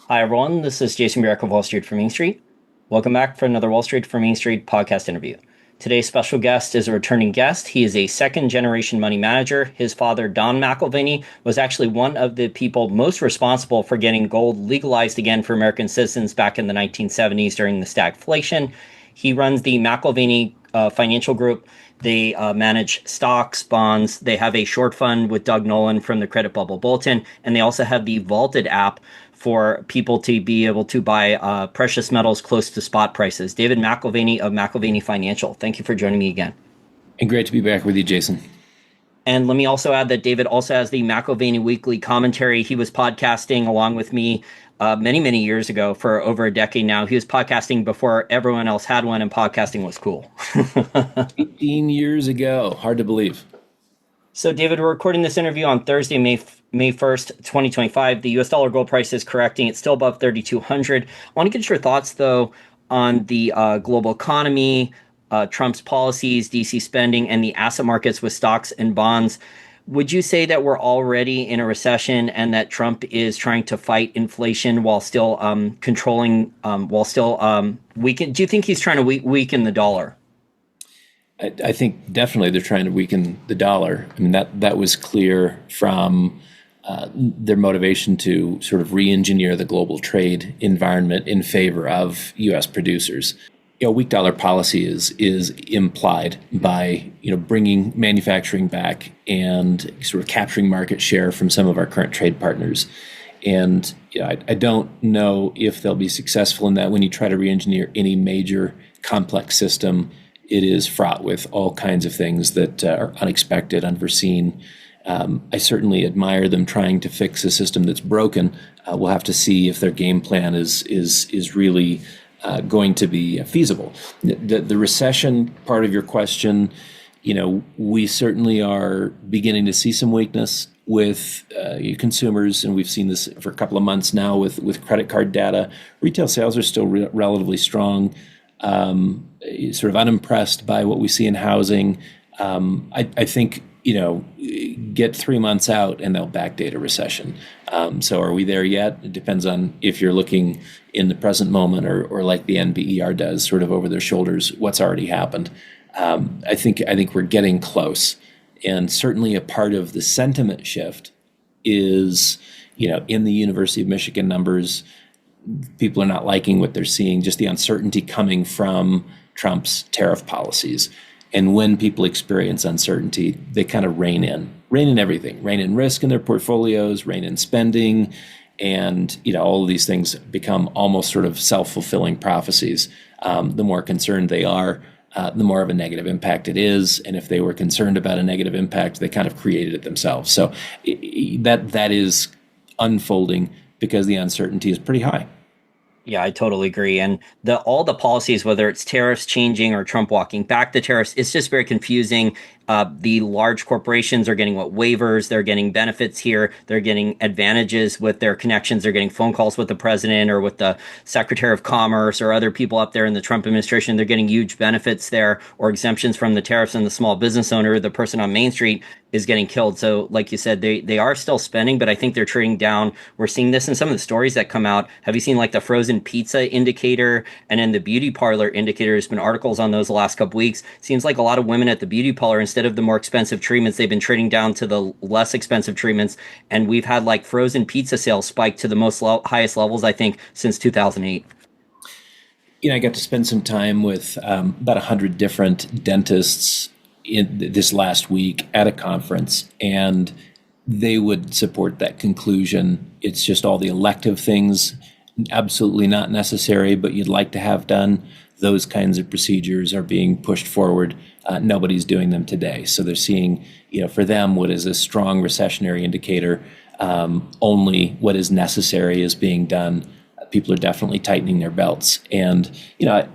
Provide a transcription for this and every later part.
Hi, everyone. This is Jason Bierk of Wall Street for Main Street. Welcome back for another Wall Street for Main Street podcast interview. Today's special guest is a returning guest. He is a second generation money manager. His father, Don McAlvany, was actually one of the people most responsible for getting gold legalized again for American citizens back in the 1970s during the stagflation. He runs the McAlvany Financial Group. They manage stocks, bonds. They have a short fund with Doug Nolan from the Credit Bubble Bulletin. And they also have the Vaulted app for people to be able to buy precious metals close to spot prices. David McAlvany of McAlvany Financial. Thank you for joining me again. And great to be back with you, Jason. And let me also add that David also has the McAlvany Weekly Commentary. He was podcasting along with me many, many years ago for over a decade now. He was podcasting before everyone else had one, and podcasting was cool. 18 years ago. Hard to believe. So, David, we're recording this interview on Thursday, May 1st, 2025. The US dollar gold price is correcting. It's still above 3,200. I want to get your thoughts, though, on the global economy, Trump's policies, DC spending, and the asset markets with stocks and bonds. Would you say that we're already in a recession and that Trump is trying to fight inflation while still weaken? Do you think he's trying to weaken the dollar? I think definitely they're trying to weaken the dollar. I mean, that was clear from their motivation to sort of re-engineer the global trade environment in favor of U.S. producers. Weak dollar policy is implied by bringing manufacturing back and sort of capturing market share from some of our current trade partners. And I don't know if they'll be successful in that. When you try to re-engineer any major complex system, it is fraught with all kinds of things that are unexpected, unforeseen. I certainly admire them trying to fix a system that's broken. We'll have to see if their game plan is really going to be feasible. The recession part of your question, we certainly are beginning to see some weakness with consumers, and we've seen this for a couple of months now with credit card data. Retail sales are still relatively strong. Sort of unimpressed by what we see in housing. I think, get 3 months out and they'll backdate a recession. So are we there yet? It depends on if you're looking in the present moment or like the NBER does, sort of over their shoulders, what's already happened. I think we're getting close. And certainly a part of the sentiment shift is, in the University of Michigan numbers, people are not liking what they're seeing, just the uncertainty coming from Trump's tariff policies. And when people experience uncertainty, they kind of rein in everything, rein in risk in their portfolios, rein in spending, and all of these things become almost sort of self-fulfilling prophecies. The more concerned they are, the more of a negative impact it is. And if they were concerned about a negative impact, they kind of created it themselves. So that is unfolding because the uncertainty is pretty high. Yeah, I totally agree. And all the policies, whether it's tariffs changing or Trump walking back the tariffs, it's just very confusing. The large corporations are getting waivers, they're getting benefits here, they're getting advantages with their connections, they're getting phone calls with the president or with the Secretary of Commerce or other people up there in the Trump administration. They're getting huge benefits there or exemptions from the tariffs, and the small business owner, the person on Main Street, is getting killed. So like you said, they are still spending, but I think they're trading down. We're seeing this in some of the stories that come out. Have you seen like the frozen pizza indicator and then the beauty parlor indicator? There's been articles on those the last couple weeks. Seems like a lot of women at the beauty parlor, instead of the more expensive treatments, they've been trading down to the less expensive treatments. And we've had like frozen pizza sales spike to the highest levels, I think, since 2008. I got to spend some time with about 100 different dentists in this last week at a conference, and they would support that conclusion. It's just all the elective things, absolutely not necessary, but you'd like to have done. Those kinds of procedures are being pushed forward. Nobody's doing them today. So they're seeing, for them, what is a strong recessionary indicator, only what is necessary is being done. People are definitely tightening their belts. And,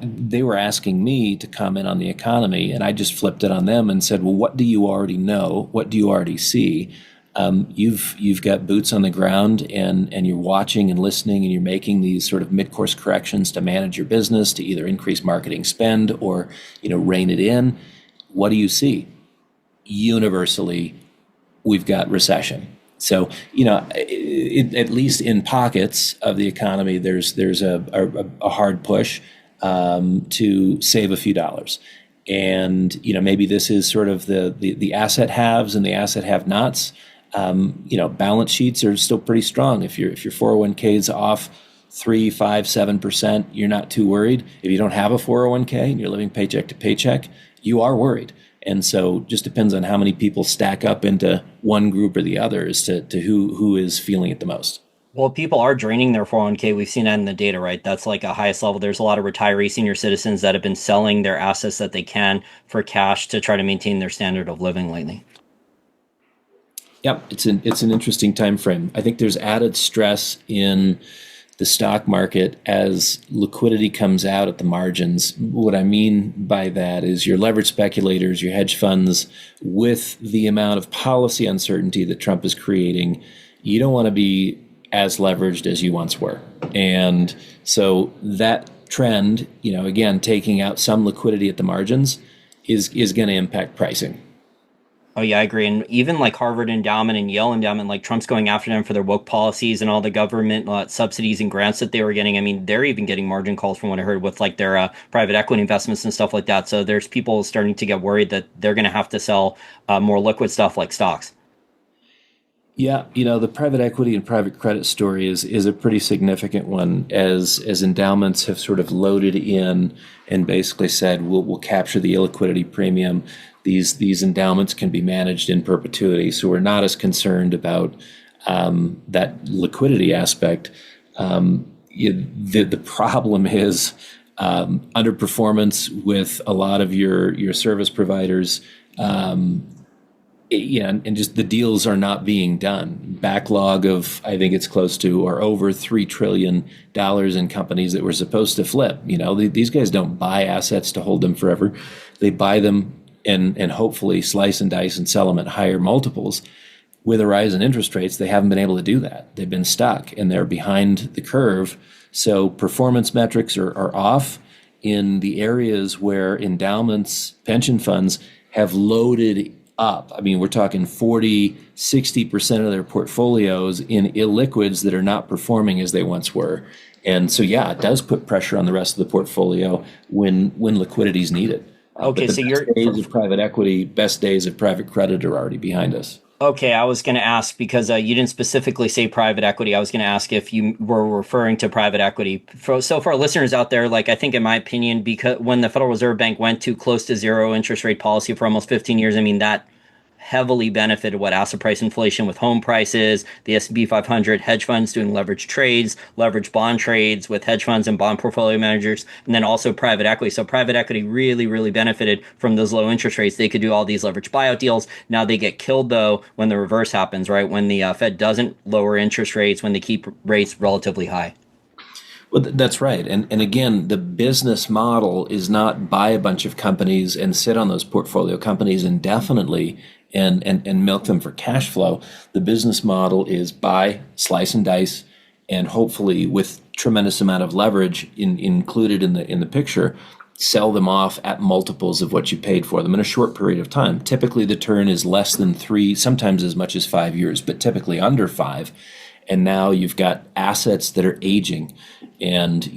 they were asking me to comment on the economy, and I just flipped it on them and said, well, what do you already know? What do you already see? You've got boots on the ground, and you're watching and listening, and you're making these sort of mid-course corrections to manage your business, to either increase marketing spend or, rein it in. What do you see? Universally, we've got recession. So, at least in pockets of the economy, there's a hard push to save a few dollars. And, maybe this is sort of the asset haves and the asset have-nots. Balance sheets are still pretty strong. If your 401k is off 3, 5, 7%, you're not too worried. If you don't have a 401k and you're living paycheck to paycheck, you are worried. And so just depends on how many people stack up into one group or the other as to who is feeling it the most. Well, people are draining their 401k. We've seen that in the data, right? That's like a highest level. There's a lot of retiree senior citizens that have been selling their assets that they can for cash to try to maintain their standard of living lately. Yep, it's an interesting time frame. I think there's added stress in the stock market as liquidity comes out at the margins. What I mean by that is your leverage speculators, your hedge funds, with the amount of policy uncertainty that Trump is creating, you don't want to be as leveraged as you once were. And so that trend, again, taking out some liquidity at the margins is going to impact pricing. Oh yeah, I agree. And even like Harvard Endowment and Yale Endowment, like Trump's going after them for their woke policies and all the government subsidies and grants that they were getting. I mean, they're even getting margin calls from what I heard with like their private equity investments and stuff like that. So there's people starting to get worried that they're going to have to sell more liquid stuff like stocks. Yeah, the private equity and private credit story is a pretty significant one as endowments have sort of loaded in and basically said we'll capture the illiquidity premium. These endowments can be managed in perpetuity, so we're not as concerned about that liquidity aspect. The problem is underperformance with a lot of your service providers. And just the deals are not being done. Backlog of, I think it's close to or over $3 trillion in companies that were supposed to flip. These guys don't buy assets to hold them forever. They buy them and hopefully slice and dice and sell them at higher multiples. With a rise in interest rates, they haven't been able to do that. They've been stuck and they're behind the curve. So performance metrics are off in the areas where endowments, pension funds have loaded up. I mean, we're talking 40, 60% of their portfolios in illiquids that are not performing as they once were. And so, yeah, it does put pressure on the rest of the portfolio when liquidity is needed. Okay, but so the best days of private equity, best days of private credit are already behind us. Okay, I was going to ask because you didn't specifically say private equity. I was going to ask if you were referring to private equity. So for our listeners out there, like I think in my opinion, because when the Federal Reserve Bank went to close to zero interest rate policy for almost 15 years, I mean, that heavily benefited what asset price inflation with home prices, the S&P 500, hedge funds doing leverage trades, leverage bond trades with hedge funds and bond portfolio managers, and then also private equity. So private equity really, really benefited from those low interest rates. They could do all these leverage buyout deals. Now they get killed though when the reverse happens, right? When the Fed doesn't lower interest rates, when they keep rates relatively high. Well, that's right. And again, the business model is not buy a bunch of companies and sit on those portfolio companies indefinitely and milk them for cash flow. The business model is buy, slice and dice, and hopefully with tremendous amount of leverage included in the picture, sell them off at multiples of what you paid for them in a short period of time. Typically the turn is less than 3, sometimes as much as 5 years, but typically under 5. And now you've got assets that are aging. And,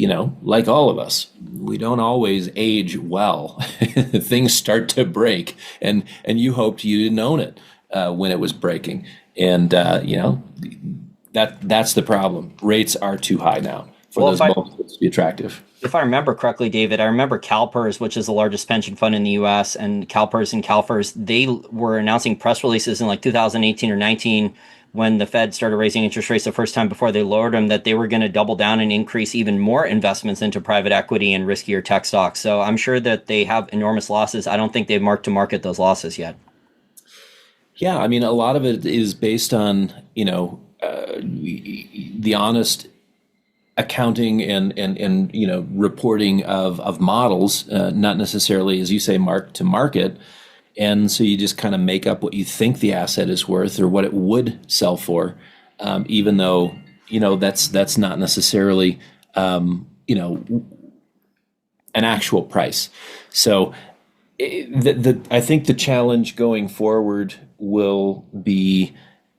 like all of us, we don't always age well. Things start to break. And you hoped you didn't own it when it was breaking. And, that's the problem. Rates are too high now for those multiples to be attractive. If I remember correctly, David, I remember CalPERS, which is the largest pension fund in the U.S., and CalPERS and CalFERS, they were announcing press releases in like 2018 or 19 when the Fed started raising interest rates the first time before they lowered them, that they were going to double down and increase even more investments into private equity and riskier tech stocks. So I'm sure that they have enormous losses. I don't think they've marked to market those losses yet. Yeah, I mean, a lot of it is based on, the honest accounting and reporting of models, not necessarily, as you say, mark to market. And so you just kind of make up what you think the asset is worth or what it would sell for, even though, that's not necessarily, an actual price. So I think the challenge going forward will be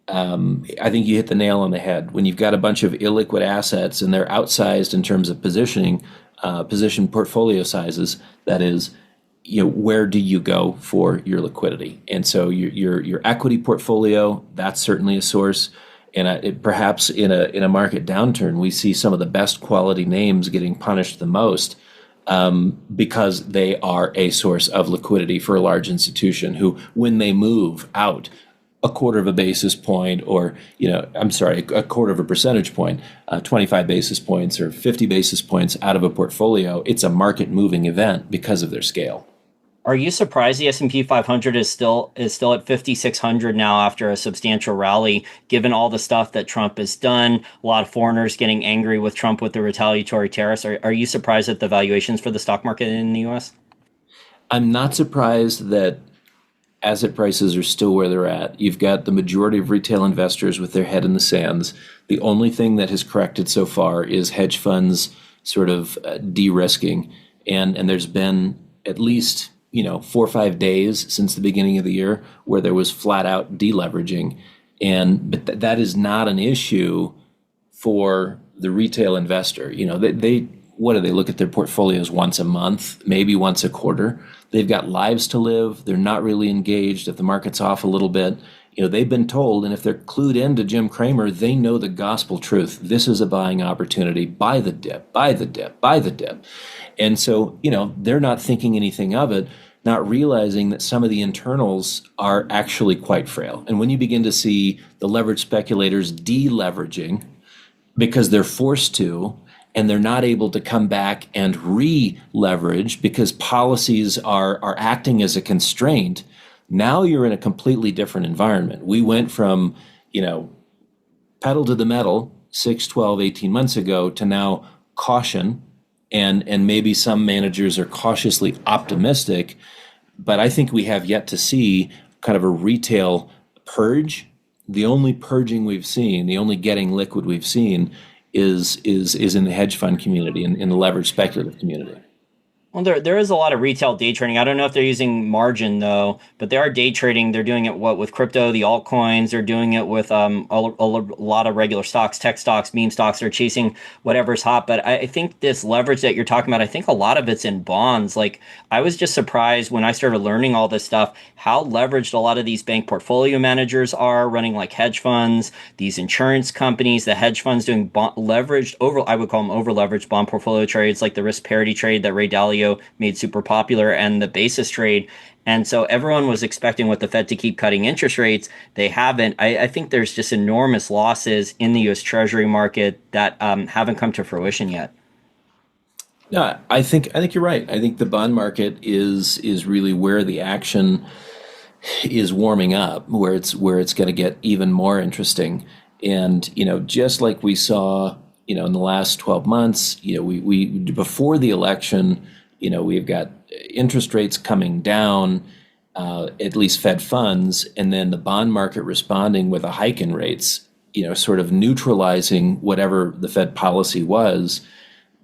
I think you hit the nail on the head. When you've got a bunch of illiquid assets and they're outsized in terms of position portfolio sizes, that is, where do you go for your liquidity? And so your equity portfolio, that's certainly a source. And perhaps in a market downturn, we see some of the best quality names getting punished the most, because they are a source of liquidity for a large institution who, when they move out a quarter of a basis point, or, I'm sorry, a quarter of a percentage point, 25 basis points or 50 basis points out of a portfolio, it's a market moving event because of their scale. Are you surprised the S&P 500 is still at 5,600 now after a substantial rally, given all the stuff that Trump has done? A lot of foreigners getting angry with Trump with the retaliatory tariffs. Are you surprised at the valuations for the stock market in the U.S.? I'm not surprised that asset prices are still where they're at. You've got the majority of retail investors with their head in the sands. The only thing that has corrected so far is hedge funds sort of de-risking, and there's been at least 4 or 5 days since the beginning of the year where there was flat out deleveraging, but that is not an issue for the retail investor. They what do they look at their portfolios once a month, maybe once a quarter? They've got lives to live. They're not really engaged. If the market's off a little bit, they've been told, and if they're clued into Jim Cramer, they know the gospel truth. This is a buying opportunity. Buy the dip, buy the dip, buy the dip. And so, they're not thinking anything of it, not realizing that some of the internals are actually quite frail. And when you begin to see the leverage speculators deleveraging because they're forced to, and they're not able to come back and re-leverage because policies are acting as a constraint, now you're in a completely different environment. We went from, pedal to the metal 6, 12, 18 months ago to now caution, and maybe some managers are cautiously optimistic, but I think we have yet to see kind of a retail purge. The only purging we've seen, the only getting liquid we've seen is in the hedge fund community and in the leveraged speculative community. Well, there is a lot of retail day trading. I don't know if they're using margin though, but they are day trading. They're doing it with crypto, the altcoins. They're doing it with a lot of regular stocks, tech stocks, meme stocks. They're chasing whatever's hot. But I think this leverage that you're talking about, I think a lot of it's in bonds. Like, I was just surprised when I started learning all this stuff how leveraged a lot of these bank portfolio managers are running like hedge funds, these insurance companies, the hedge funds doing leveraged over. I would call them over leveraged bond portfolio trades, like the risk parity trade that Ray Dalio made super popular, and the basis trade. And so everyone was expecting with the Fed to keep cutting interest rates. They haven't. I think there's just enormous losses in the US Treasury market that haven't come to fruition yet. No, I think you're right. I think the bond market is really where the action is warming up, where it's going to get even more interesting. And just like we saw in the last 12 months, we before the election, we've got interest rates coming down, at least Fed funds, and then the bond market responding with a hike in rates, sort of neutralizing whatever the Fed policy was.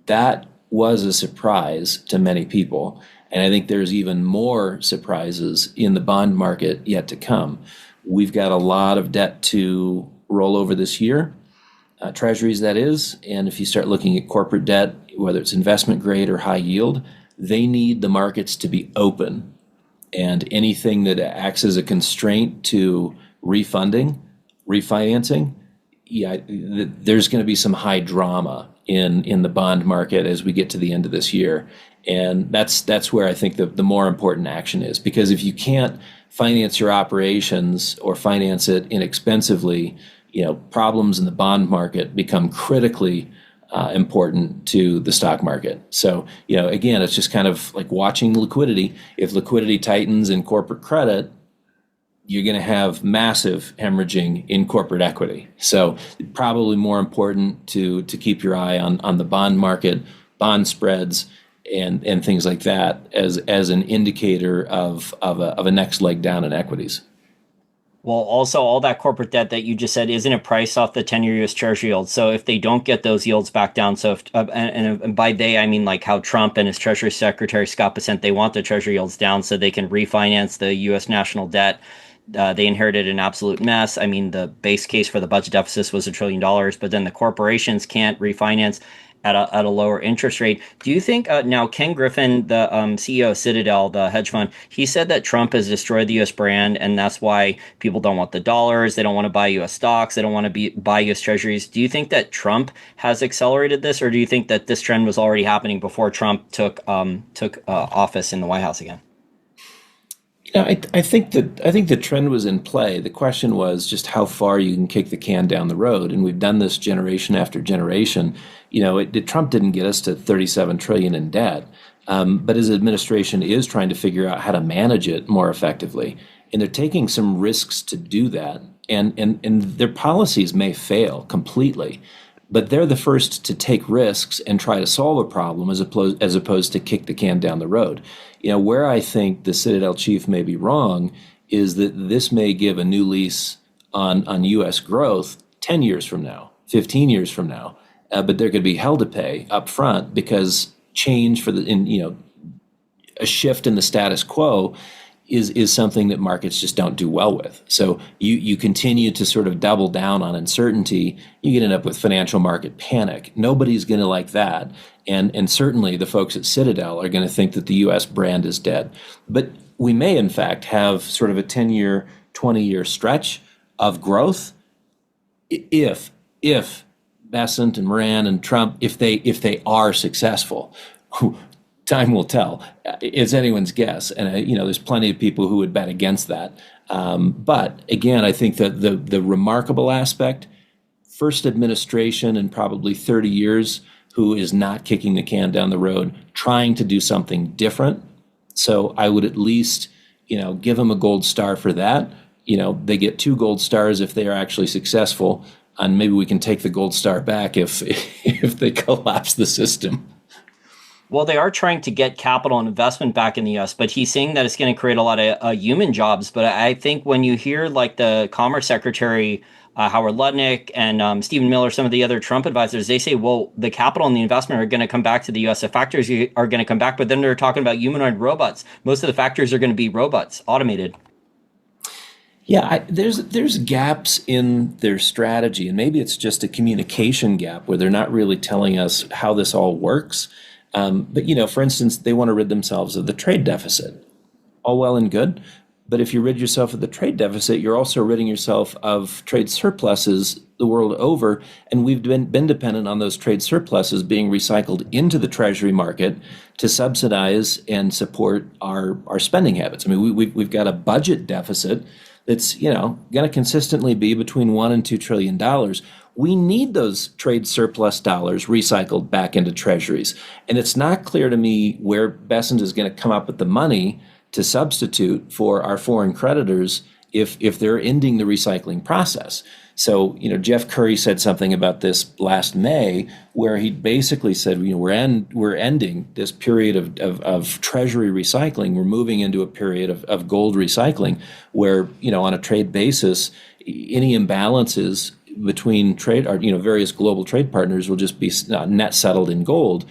That was a surprise to many people. And I think there's even more surprises in the bond market yet to come. We've got a lot of debt to roll over this year, treasuries that is. And if you start looking at corporate debt, whether it's investment grade or high yield, they need the markets to be open. And anything that acts as a constraint to refinancing, there's going to be some high drama in the bond market as we get to the end of this year. And that's where I think the more important action is, because if you can't finance your operations or finance it inexpensively, problems in the bond market become critically important to the stock market. So, again, it's just kind of like watching liquidity. If liquidity tightens in corporate credit, you're going to have massive hemorrhaging in corporate equity. So probably more important to keep your eye on the bond market, bond spreads, and things like that as an indicator of a next leg down in equities. Well, also all that corporate debt that you just said, isn't it priced off the 10-year US Treasury yield? So if they don't get those yields back down, so if, and by they, I mean like how Trump and his Treasury Secretary Scott Bessent, they want the Treasury yields down so they can refinance the US national debt. They inherited an absolute mess. I mean, the base case for the budget deficit was $1 trillion, but then the corporations can't refinance at a lower interest rate. Do you think now Ken Griffin, the CEO of Citadel, the hedge fund, he said that Trump has destroyed the U.S. brand, and that's why people don't want the dollars, they don't want to buy U.S. stocks, they don't want to buy U.S. Treasuries. Do you think that Trump has accelerated this, or do you think that this trend was already happening before Trump took office in the White House again? I think the trend was in play. The question was just how far you can kick the can down the road, and we've done this generation after generation. Trump didn't get us to 37 trillion in debt, but his administration is trying to figure out how to manage it more effectively, and they're taking some risks to do that. And their policies may fail completely, but they're the first to take risks and try to solve a problem as opposed to kick the can down the road. Where I think the Citadel chief may be wrong is that this may give a new lease on U.S. growth 10 years from now, 15 years from now, but there could be hell to pay up front because change a shift in the status quo is something that markets just don't do well with. So you continue to sort of double down on uncertainty, you can end up with financial market panic. Nobody's going to like that. And certainly the folks at Citadel are going to think that the U.S. brand is dead. But we may, in fact, have sort of a 10-year, 20-year stretch of growth if Bessent and Moran and Trump, if they are successful. Time will tell. It's anyone's guess, and there's plenty of people who would bet against that. But again, I think that the remarkable aspect, first administration in probably 30 years, who is not kicking the can down the road, trying to do something different. So I would at least, give them a gold star for that. They get 2 gold stars if they are actually successful, and maybe we can take the gold star back if if they collapse the system. Well, they are trying to get capital and investment back in the U.S., but he's saying that it's going to create a lot of human jobs. But I think when you hear like the Commerce Secretary, Howard Lutnick, and Stephen Miller, some of the other Trump advisors, they say, well, the capital and the investment are going to come back to the U.S. The factories are going to come back, but then they're talking about humanoid robots. Most of the factories are going to be robots, automated. Yeah, there's gaps in their strategy, and maybe it's just a communication gap where they're not really telling us how this all works. But for instance, they want to rid themselves of the trade deficit. All well and good, but if you rid yourself of the trade deficit, you're also ridding yourself of trade surpluses the world over, and we've been dependent on those trade surpluses being recycled into the Treasury market to subsidize and support our spending habits. I mean, we've got a budget deficit that's going to consistently be between $1 and $2 trillion. We need those trade surplus dollars recycled back into treasuries. And it's not clear to me where Bessent is going to come up with the money to substitute for our foreign creditors if they're ending the recycling process. So, Jeff Curry said something about this last May, where he basically said, we're ending this period of treasury recycling. We're moving into a period of gold recycling where, on a trade basis, any imbalances between trade or various global trade partners will just be net settled in gold.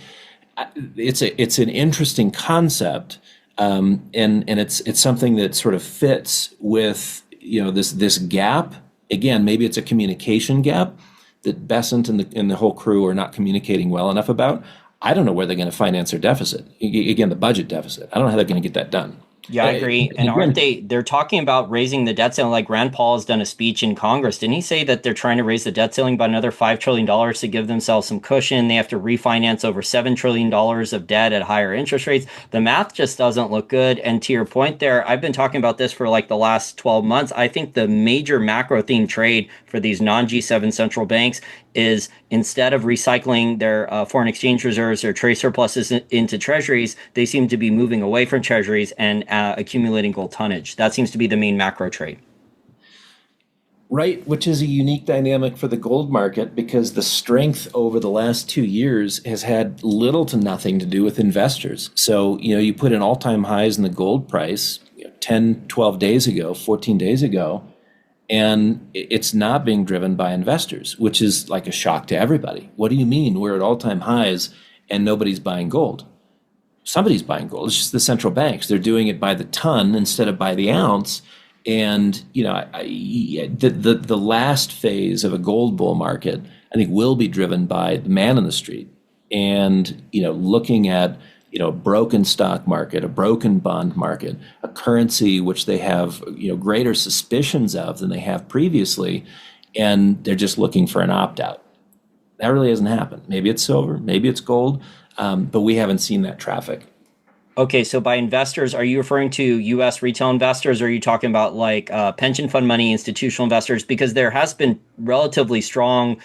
It's an interesting concept, and it's something that sort of fits with this gap. Again, maybe it's a communication gap that Bessent and the whole crew are not communicating well enough about. I don't know where they're going to finance their deficit. Again, the budget deficit. I don't know how they're going to get that done. Yeah, I agree. And aren't they're talking about raising the debt ceiling, like Rand Paul has done a speech in Congress. Didn't he say that they're trying to raise the debt ceiling by another $5 trillion to give themselves some cushion? They have to refinance over $7 trillion of debt at higher interest rates. The math just doesn't look good. And to your point there, I've been talking about this for like the last 12 months. I think the major macro theme trade for these non-G7 central banks is instead of recycling their foreign exchange reserves or trade surpluses into treasuries, they seem to be moving away from treasuries and accumulating gold tonnage. That seems to be the main macro trade. Right, which is a unique dynamic for the gold market because the strength over the last 2 years has had little to nothing to do with investors. So, you put in all-time highs in the gold price 10, 12 days ago, 14 days ago, and it's not being driven by investors, which is like a shock to everybody. What do you mean we're at all-time highs and nobody's buying gold? Somebody's buying gold. It's just the central banks. They're doing it by the ton instead of by the ounce. And the last phase of a gold bull market, I think, will be driven by the man in the street, and looking at a broken stock market, a broken bond market, a currency which they have greater suspicions of than they have previously, and they're just looking for an opt out. That really hasn't happened. Maybe it's silver, maybe it's gold, but we haven't seen that traffic. Okay, so by investors, are you referring to U.S. retail investors, or are you talking about like pension fund money, institutional investors? Because there has been relatively strong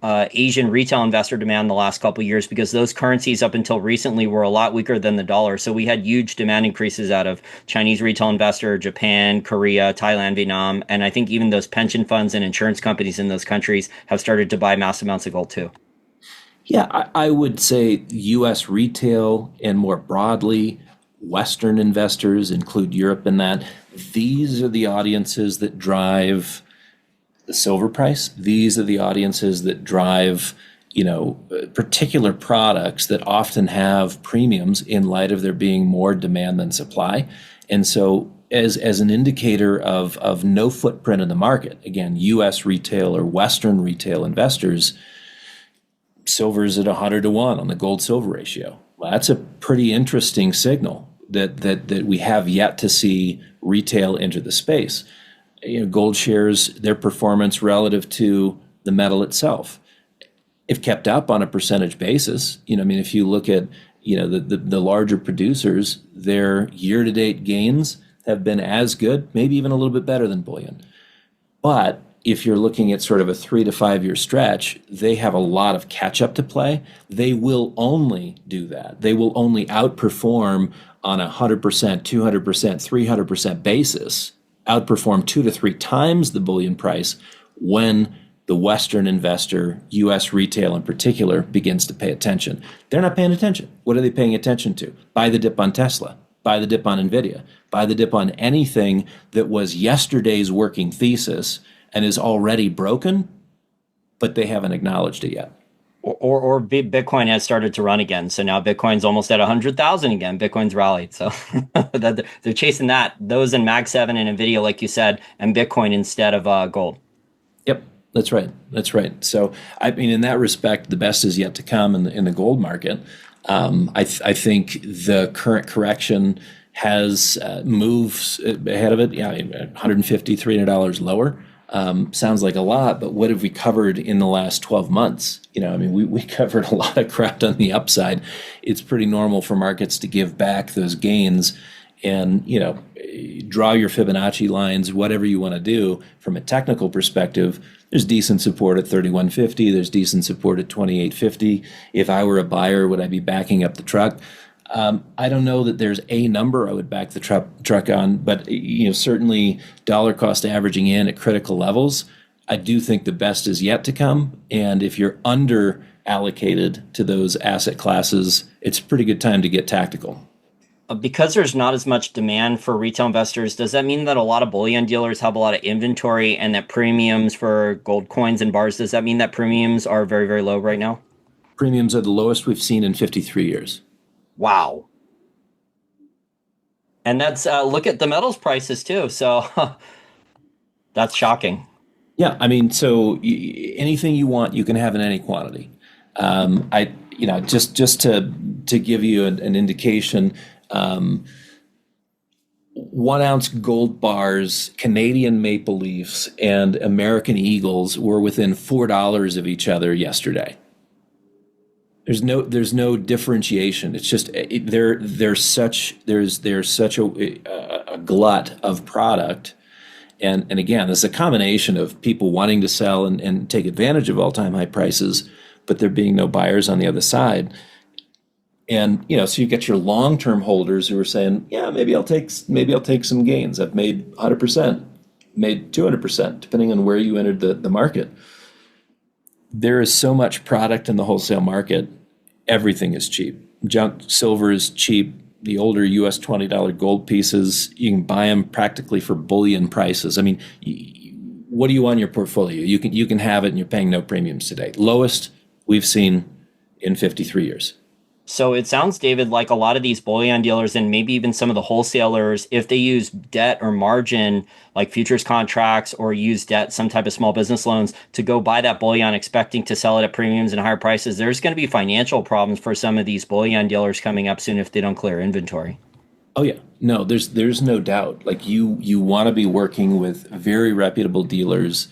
Asian retail investor demand the last couple of years, because those currencies up until recently were a lot weaker than the dollar. So we had huge demand increases out of Chinese retail investor, Japan, Korea, Thailand, Vietnam, and I think even those pension funds and insurance companies in those countries have started to buy mass amounts of gold too. Yeah, I would say U.S. retail and more broadly, Western investors, include Europe in that. These are the audiences that drive the silver price. These are the audiences that drive, particular products that often have premiums in light of there being more demand than supply. And so as an indicator of no footprint in the market, again, U.S. retail or Western retail investors, silver's at 100 to 1 on the gold silver ratio. Well, that's a pretty interesting signal that we have yet to see retail enter the space. Gold shares, their performance relative to the metal itself, if kept up on a percentage basis, if you look at the larger producers, their year-to-date gains have been as good, maybe even a little bit better than bullion. But if you're looking at sort of a 3 to 5 year stretch, they have a lot of catch up to play. They will only do that. They will only outperform on a 100%, 200%, 300% basis, outperform 2 to 3 times the bullion price when the Western investor, U.S. retail in particular, begins to pay attention. They're not paying attention. What are they paying attention to? Buy the dip on Tesla, buy the dip on NVIDIA, buy the dip on anything that was yesterday's working thesis and is already broken, but they haven't acknowledged it yet. Or Bitcoin has started to run again. So now Bitcoin's almost at 100,000 again. Bitcoin's rallied. So they're chasing that. Those in Mag 7 and NVIDIA, like you said, and Bitcoin instead of gold. Yep, that's right. That's right. So, in that respect, the best is yet to come in the gold market. I think the current correction has moves ahead of it. Yeah, $150, $300 lower. Sounds like a lot, but what have we covered in the last 12 months? We covered a lot of ground on the upside. It's pretty normal for markets to give back those gains and, draw your Fibonacci lines, whatever you want to do. From a technical perspective, there's decent support at 3150. There's decent support at 2850. If I were a buyer, would I be backing up the truck? I don't know that there's a number I would back the truck on, but certainly dollar cost averaging in at critical levels, I do think the best is yet to come. And if you're under allocated to those asset classes, it's a pretty good time to get tactical. Because there's not as much demand for retail investors, does that mean that a lot of bullion dealers have a lot of inventory and that premiums for gold coins and bars, does that mean that premiums are very, very low right now? Premiums are the lowest we've seen in 53 years. Wow. And that's look at the metals prices too. So that's shocking. Yeah, so anything you want, you can have in any quantity. Just to give you an indication, 1 ounce gold bars, Canadian Maple Leafs, and American Eagles were within $4 of each other yesterday. There's no differentiation. It's just there's such a glut of product, and again, there's a combination of people wanting to sell and take advantage of all-time high prices, but there being no buyers on the other side. And so you get your long-term holders who are saying, yeah, maybe I'll take some gains. I've made 100%, made 200%, depending on where you entered the market. There is so much product in the wholesale market. Everything is cheap. Junk silver is cheap. The older US $20 gold pieces, you can buy them practically for bullion prices. What do you want in your portfolio? You can have it and you're paying no premiums today. Lowest we've seen in 53 years. So it sounds, David, like a lot of these bullion dealers and maybe even some of the wholesalers, if they use debt or margin, like futures contracts, or use debt, some type of small business loans, to go buy that bullion, expecting to sell it at premiums and higher prices, there's going to be financial problems for some of these bullion dealers coming up soon if they don't clear inventory. Oh yeah, no, there's no doubt. Like you want to be working with very reputable dealers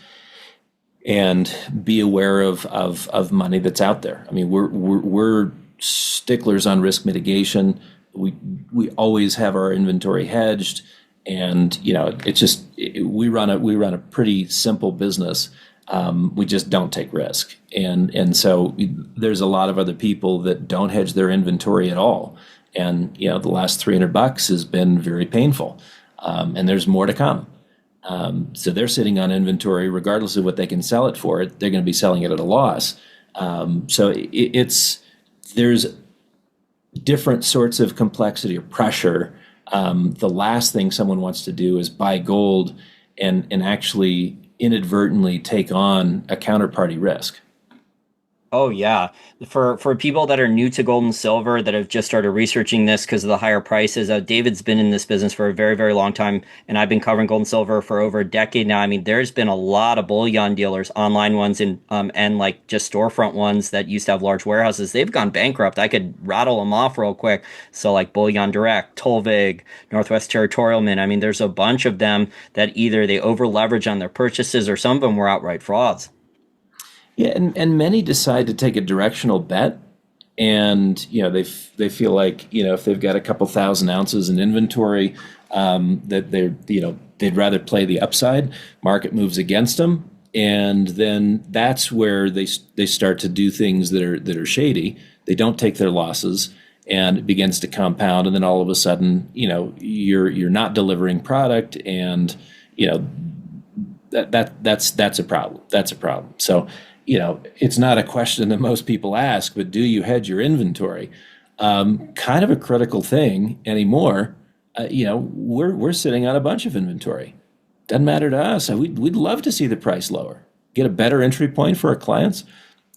and be aware of money that's out there. I mean, we're sticklers on risk mitigation. We always have our inventory hedged, and it's just we run a pretty simple business. We just don't take risk, and so there's a lot of other people that don't hedge their inventory at all, and the last $300 has been very painful, and there's more to come. So they're sitting on inventory, regardless of what they can sell it for. They're going to be selling it at a loss. So there's different sorts of complexity or pressure. The last thing someone wants to do is buy gold and actually inadvertently take on a counterparty risk. Oh yeah. For people that are new to gold and silver that have just started researching this because of the higher prices, David's been in this business for a very, very long time, and I've been covering gold and silver for over a decade now. I mean, there's been a lot of bullion dealers, online ones and like just storefront ones that used to have large warehouses. They've gone bankrupt. I could rattle them off real quick. So like Bullion Direct, Tolvig, Northwest Territorial Mint. I mean, there's a bunch of them that either they over leverage on their purchases, or some of them were outright frauds. Yeah, and many decide to take a directional bet, and they feel like if they've got a couple thousand ounces in inventory, that they'd rather play the upside. Market moves against them, and then that's where they start to do things that are shady. They don't take their losses, and it begins to compound, and then all of a sudden you're not delivering product, and that's a problem. That's a problem. So. It's not a question that most people ask, but do you hedge your inventory? Kind of a critical thing anymore. We're sitting on a bunch of inventory. Doesn't matter to us. We'd love to see the price lower, get a better entry point for our clients.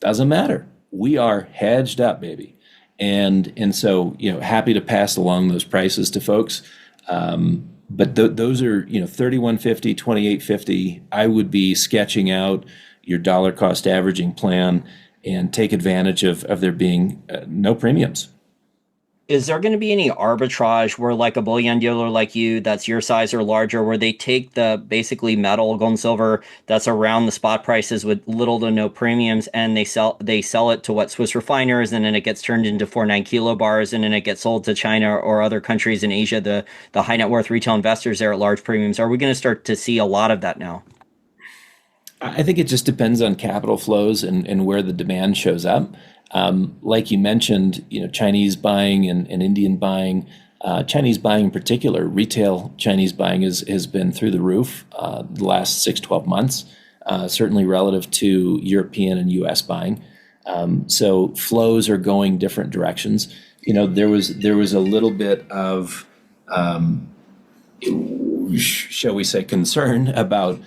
Doesn't matter. We are hedged up, baby, and so happy to pass along those prices to folks. But those are 31.50, 28.50. I would be sketching out your dollar cost averaging plan and take advantage of there being no premiums. Is there going to be any arbitrage where like a bullion dealer like you that's your size or larger, where they take the basically metal, gold and silver that's around the spot prices with little to no premiums, and they sell it to what, Swiss refiners, and then it gets turned into 49 kilo bars, and then it gets sold to China or other countries in Asia, the high net worth retail investors there at large premiums? Are we going to start to see a lot of that now? I think it just depends on capital flows and where the demand shows up. Like you mentioned, Chinese buying and Indian buying, Chinese buying in particular, retail Chinese buying has been through the roof the last 6-12 months, certainly relative to European and US buying. So flows are going different directions. There was a little bit of, shall we say, concern about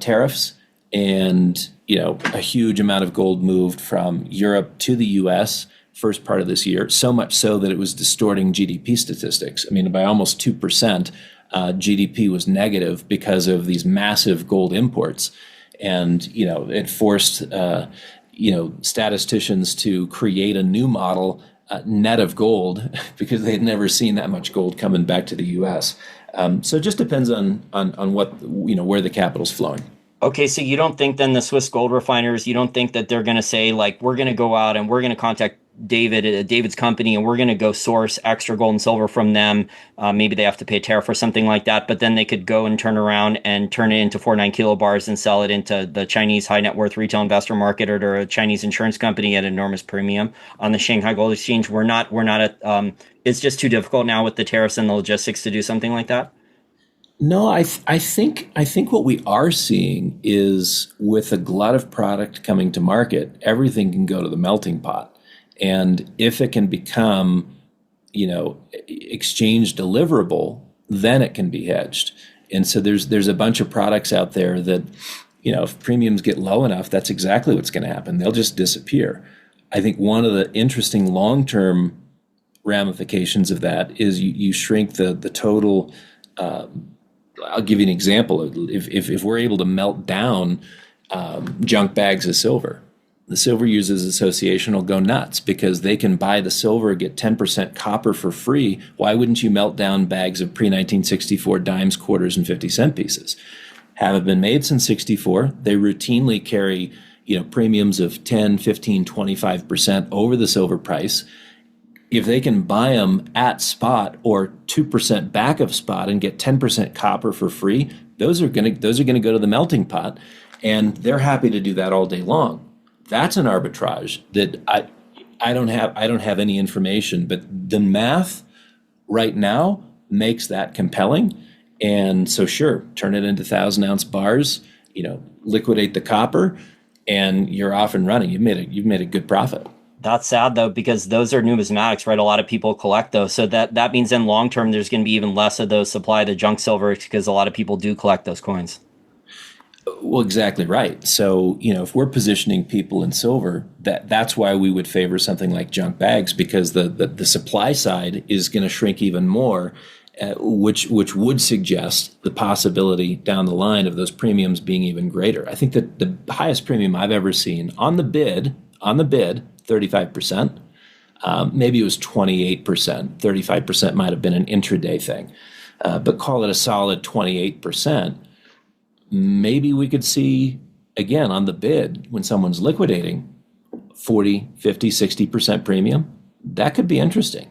tariffs. And, a huge amount of gold moved from Europe to the US first part of this year, so much so that it was distorting GDP statistics. I mean, by almost 2%, GDP was negative because of these massive gold imports. And, it forced, statisticians to create a new model, net of gold, because they had never seen that much gold coming back to the US. So it just depends on what, where the capital's flowing. Okay, so you don't think then the Swiss gold refiners, you don't think that they're going to say, like, we're going to go out and we're going to contact David's company, and we're going to go source extra gold and silver from them. Maybe they have to pay a tariff or something like that, but then they could go and turn around and turn it into 49 kilo bars and sell it into the Chinese high net worth retail investor market, or to a Chinese insurance company at an enormous premium on the Shanghai Gold Exchange. We're not at, it's just too difficult now with the tariffs and the logistics to do something like that. No, I think what we are seeing is, with a glut of product coming to market, everything can go to the melting pot. And if it can become, exchange deliverable, then it can be hedged. And so there's a bunch of products out there that, if premiums get low enough, that's exactly what's going to happen. They'll just disappear. I think one of the interesting long-term ramifications of that is you shrink the total. I'll give you an example. If we're able to melt down junk bags of silver, the Silver Users Association will go nuts because they can buy the silver, get 10% copper for free. Why wouldn't you melt down bags of pre-1964 dimes, quarters, and 50-cent pieces? Haven't been made since 64. They routinely carry premiums of 10, 15, 25% over the silver price. If they can buy them at spot or 2% back of spot and get 10% copper for free, those are going to go to the melting pot, and they're happy to do that all day long. That's an arbitrage that I don't have any information, but the math right now makes that compelling. And so sure, turn it into 1,000-ounce bars, liquidate the copper, and you're off and running. You've made a good profit. That's sad though, because those are numismatics, right? A lot of people collect those. So that means in long term, there's going to be even less of those supply, the junk silver, because a lot of people do collect those coins. Well, exactly right. So, if we're positioning people in silver, that's why we would favor something like junk bags, because the supply side is going to shrink even more, which would suggest the possibility down the line of those premiums being even greater. I think that the highest premium I've ever seen on the bid, 35%. Maybe it was 28%. 35% might have been an intraday thing, but call it a solid 28%. Maybe we could see, again, on the bid, when someone's liquidating, 40, 50, 60% premium. That could be interesting.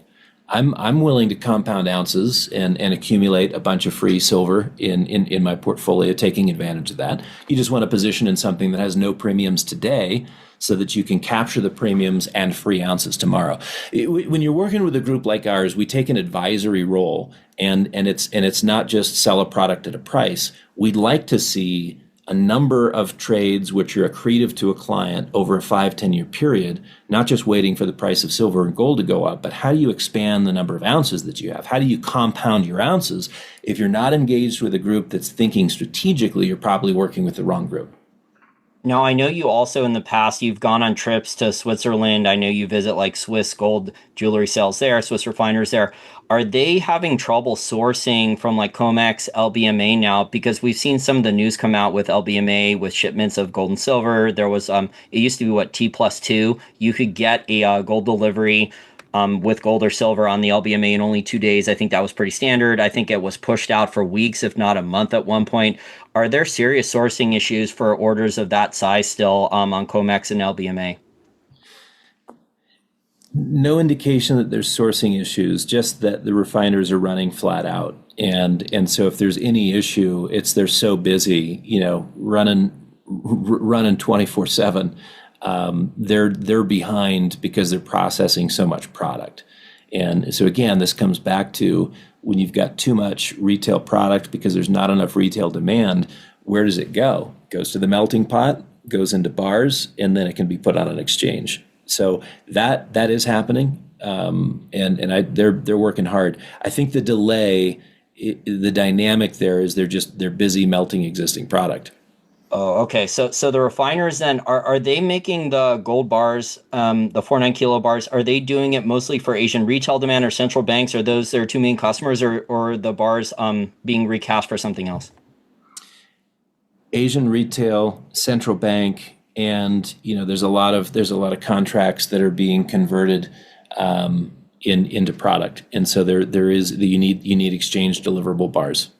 I'm willing to compound ounces and accumulate a bunch of free silver in my portfolio, taking advantage of that. You just want to position in something that has no premiums today so that you can capture the premiums and free ounces tomorrow. When you're working with a group like ours, we take an advisory role, and it's not just sell a product at a price. We'd like to see a number of trades which are accretive to a client over a 5-10 year period, not just waiting for the price of silver and gold to go up, but how do you expand the number of ounces that you have? How do you compound your ounces? If you're not engaged with a group that's thinking strategically, you're probably working with the wrong group. Now, I know you also in the past, you've gone on trips to Switzerland. I know you visit like Swiss gold jewelry sales there, Swiss refiners there. Are they having trouble sourcing from like COMEX, LBMA now? Because we've seen some of the news come out with LBMA with shipments of gold and silver. There was, it used to be T+2. You could get a gold delivery with gold or silver on the LBMA in only 2 days. I think that was pretty standard. I think it was pushed out for weeks, if not a month at one point. Are there serious sourcing issues for orders of that size still on COMEX and LBMA? No indication that there's sourcing issues, just that the refiners are running flat out. And so if there's any issue, it's they're so busy, running 24/7. They're behind because they're processing so much product. And so again, this comes back to when you've got too much retail product because there's not enough retail demand, where does it go? It goes to the melting pot, goes into bars, and then it can be put on an exchange. So that is happening, they're working hard. I think the delay, the dynamic there is they're busy melting existing product. Oh, okay. So the refiners then are they making the gold bars, the 49 kilo bars? Are they doing it mostly for Asian retail demand or central banks? Are those their two main customers, or the bars being recast for something else? Asian retail, central bank, and there's a lot of contracts that are being converted into product, and so there is you need exchange deliverable bars.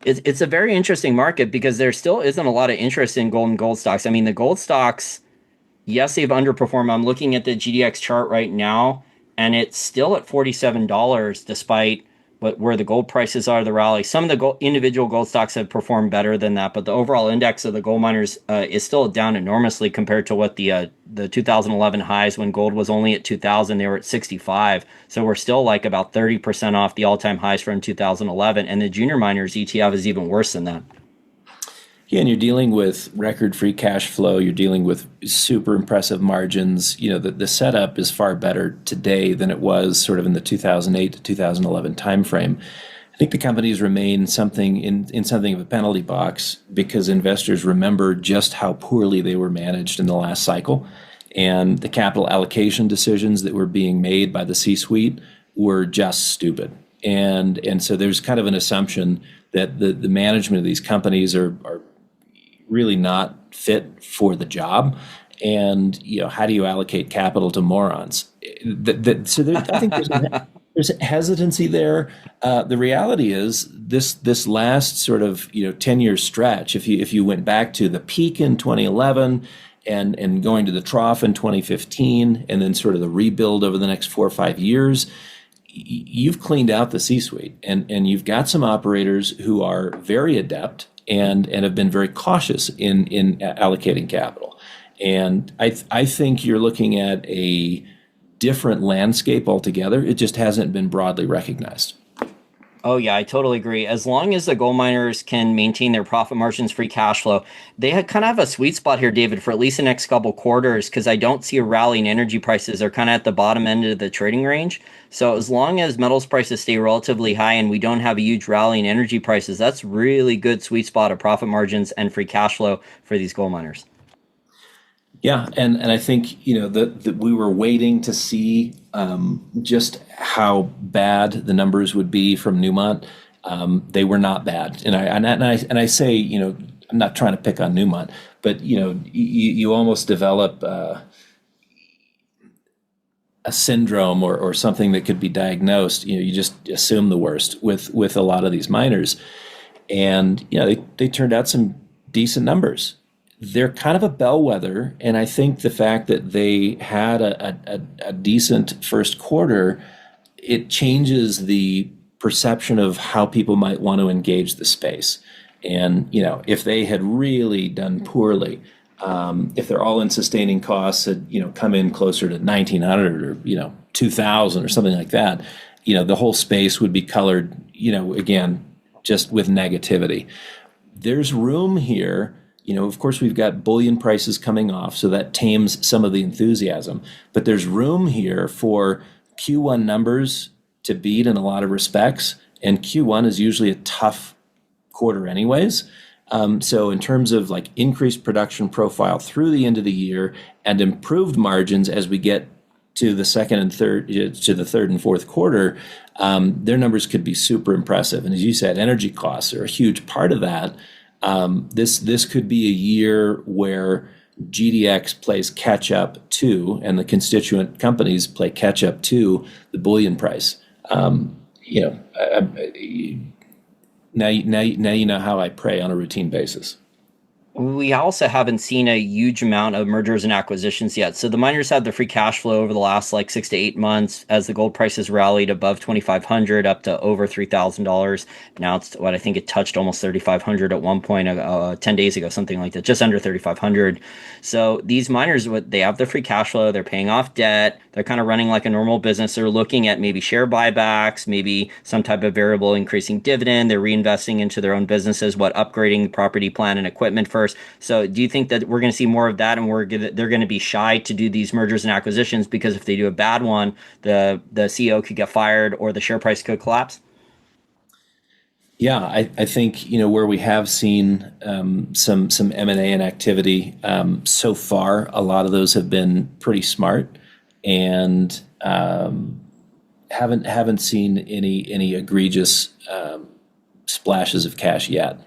It's a very interesting market because there still isn't a lot of interest in gold and gold stocks. I mean, the gold stocks, yes, they've underperformed. I'm looking at the GDX chart right now, and it's still at $47 despite where the gold prices are, the rally. Some of the individual gold stocks have performed better than that, but the overall index of the gold miners is still down enormously compared to what the 2011 highs when gold was only at 2,000. They were at 65. So we're still like about 30% off the all-time highs from 2011. And the junior miners ETF is even worse than that. Yeah, and you're dealing with record free cash flow. You're dealing with super impressive margins. The setup is far better today than it was sort of in the 2008 to 2011 timeframe. I think the companies remain something in something of a penalty box because investors remember just how poorly they were managed in the last cycle. and the capital allocation decisions that were being made by the C-suite were just stupid. And so there's kind of an assumption that the management of these companies are really not fit for the job. And how do you allocate capital to morons? I think there's hesitancy there. The reality is this last sort of 10-year stretch. If you went back to the peak in 2011 and going to the trough in 2015, and then sort of the rebuild over the next 4 or 5 years, you've cleaned out the C-suite, and you've got some operators who are very adept and have been very cautious in allocating capital. And I think you're looking at a different landscape altogether. It just hasn't been broadly recognized. Oh, yeah, I totally agree. As long as the gold miners can maintain their profit margins, free cash flow, they kind of have a sweet spot here, David, for at least the next couple quarters, because I don't see a rally in energy prices. They're kind of at the bottom end of the trading range. So as long as metals prices stay relatively high and we don't have a huge rally in energy prices, that's really good sweet spot of profit margins and free cash flow for these gold miners. Yeah, and I think that we were waiting to see just how bad the numbers would be from Newmont. They were not bad, and I say I'm not trying to pick on Newmont, but you almost develop a syndrome or something that could be diagnosed. You just assume the worst with a lot of these miners, and they turned out some decent numbers. They're kind of a bellwether, and I think the fact that they had a decent first quarter, it changes the perception of how people might want to engage the space. And if they had really done poorly, if their all-in sustaining costs had come in closer to 1,900 or 2,000 or something like that, the whole space would be colored again just with negativity. There's room here. Of course, we've got bullion prices coming off, so that tames some of the enthusiasm. But there's room here for Q1 numbers to beat in a lot of respects, and Q1 is usually a tough quarter anyways. So in terms of like increased production profile through the end of the year and improved margins as we get to the third and fourth quarter, their numbers could be super impressive. And as you said, energy costs are a huge part of that. This could be a year where GDX plays catch up to, and the constituent companies play catch up to the bullion price. Now you know how I pray on a routine basis. We also haven't seen a huge amount of mergers and acquisitions yet. So the miners had the free cash flow over the last 6 to 8 months as the gold prices rallied above 2,500 up to over $3,000. Now it's what I think it touched almost 3,500 at one point 10 days ago, something like that, just under 3,500. So these miners, they have the free cash flow, they're paying off debt, they're kind of running like a normal business. They're looking at maybe share buybacks, maybe some type of variable increasing dividend. They're reinvesting into their own businesses, upgrading property, plant, and equipment first. So do you think that we're going to see more of that, and they're going to be shy to do these mergers and acquisitions because if they do a bad one, the CEO could get fired or the share price could collapse? Yeah, I think where we have seen some M&A and activity so far, a lot of those have been pretty smart and haven't seen any egregious splashes of cash yet.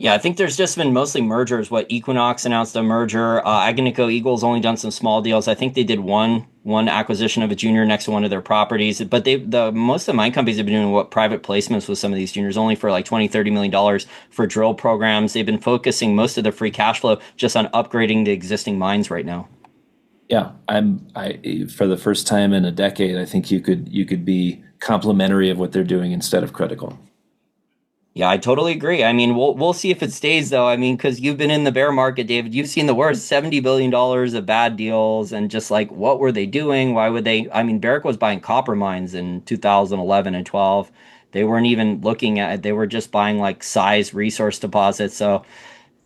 Yeah, I think there's just been mostly mergers. Equinox announced a merger. Agnico Eagle's only done some small deals. I think they did one acquisition of a junior next to one of their properties. But most of the mine companies have been doing private placements with some of these juniors, only for $20-30 million for drill programs. They've been focusing most of their free cash flow just on upgrading the existing mines right now. Yeah, I for the first time in a decade, I think you could be complimentary of what they're doing instead of critical. Yeah, I totally agree. I mean, we'll see if it stays, though. I mean, because you've been in the bear market, David. You've seen the worst, $70 billion of bad deals. And just what were they doing? Why would they? I mean, Barrick was buying copper mines in 2011 and 12. They weren't even looking at it. They were just buying size resource deposits. So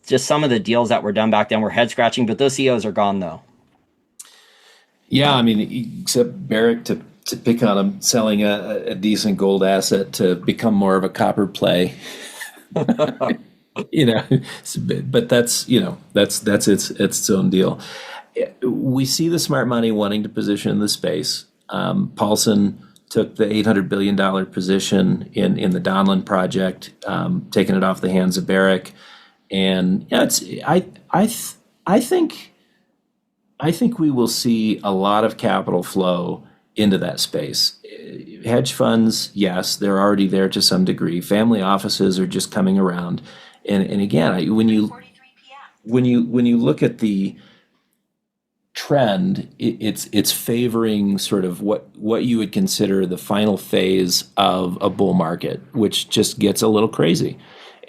just some of the deals that were done back then were head scratching. But those CEOs are gone, though. Yeah, I mean, except Barrick to pick on them, selling a decent gold asset to become more of a copper play. But that's its own deal. We see the smart money wanting to position in the space. Paulson took the $800 billion position in the Donlin project, taking it off the hands of Barrick. And yeah, I think I think we will see a lot of capital flow into that space. Hedge funds, yes, they're already there to some degree. Family offices are just coming around. And again, when you look at the trend, it's favoring sort of what you would consider the final phase of a bull market, which just gets a little crazy.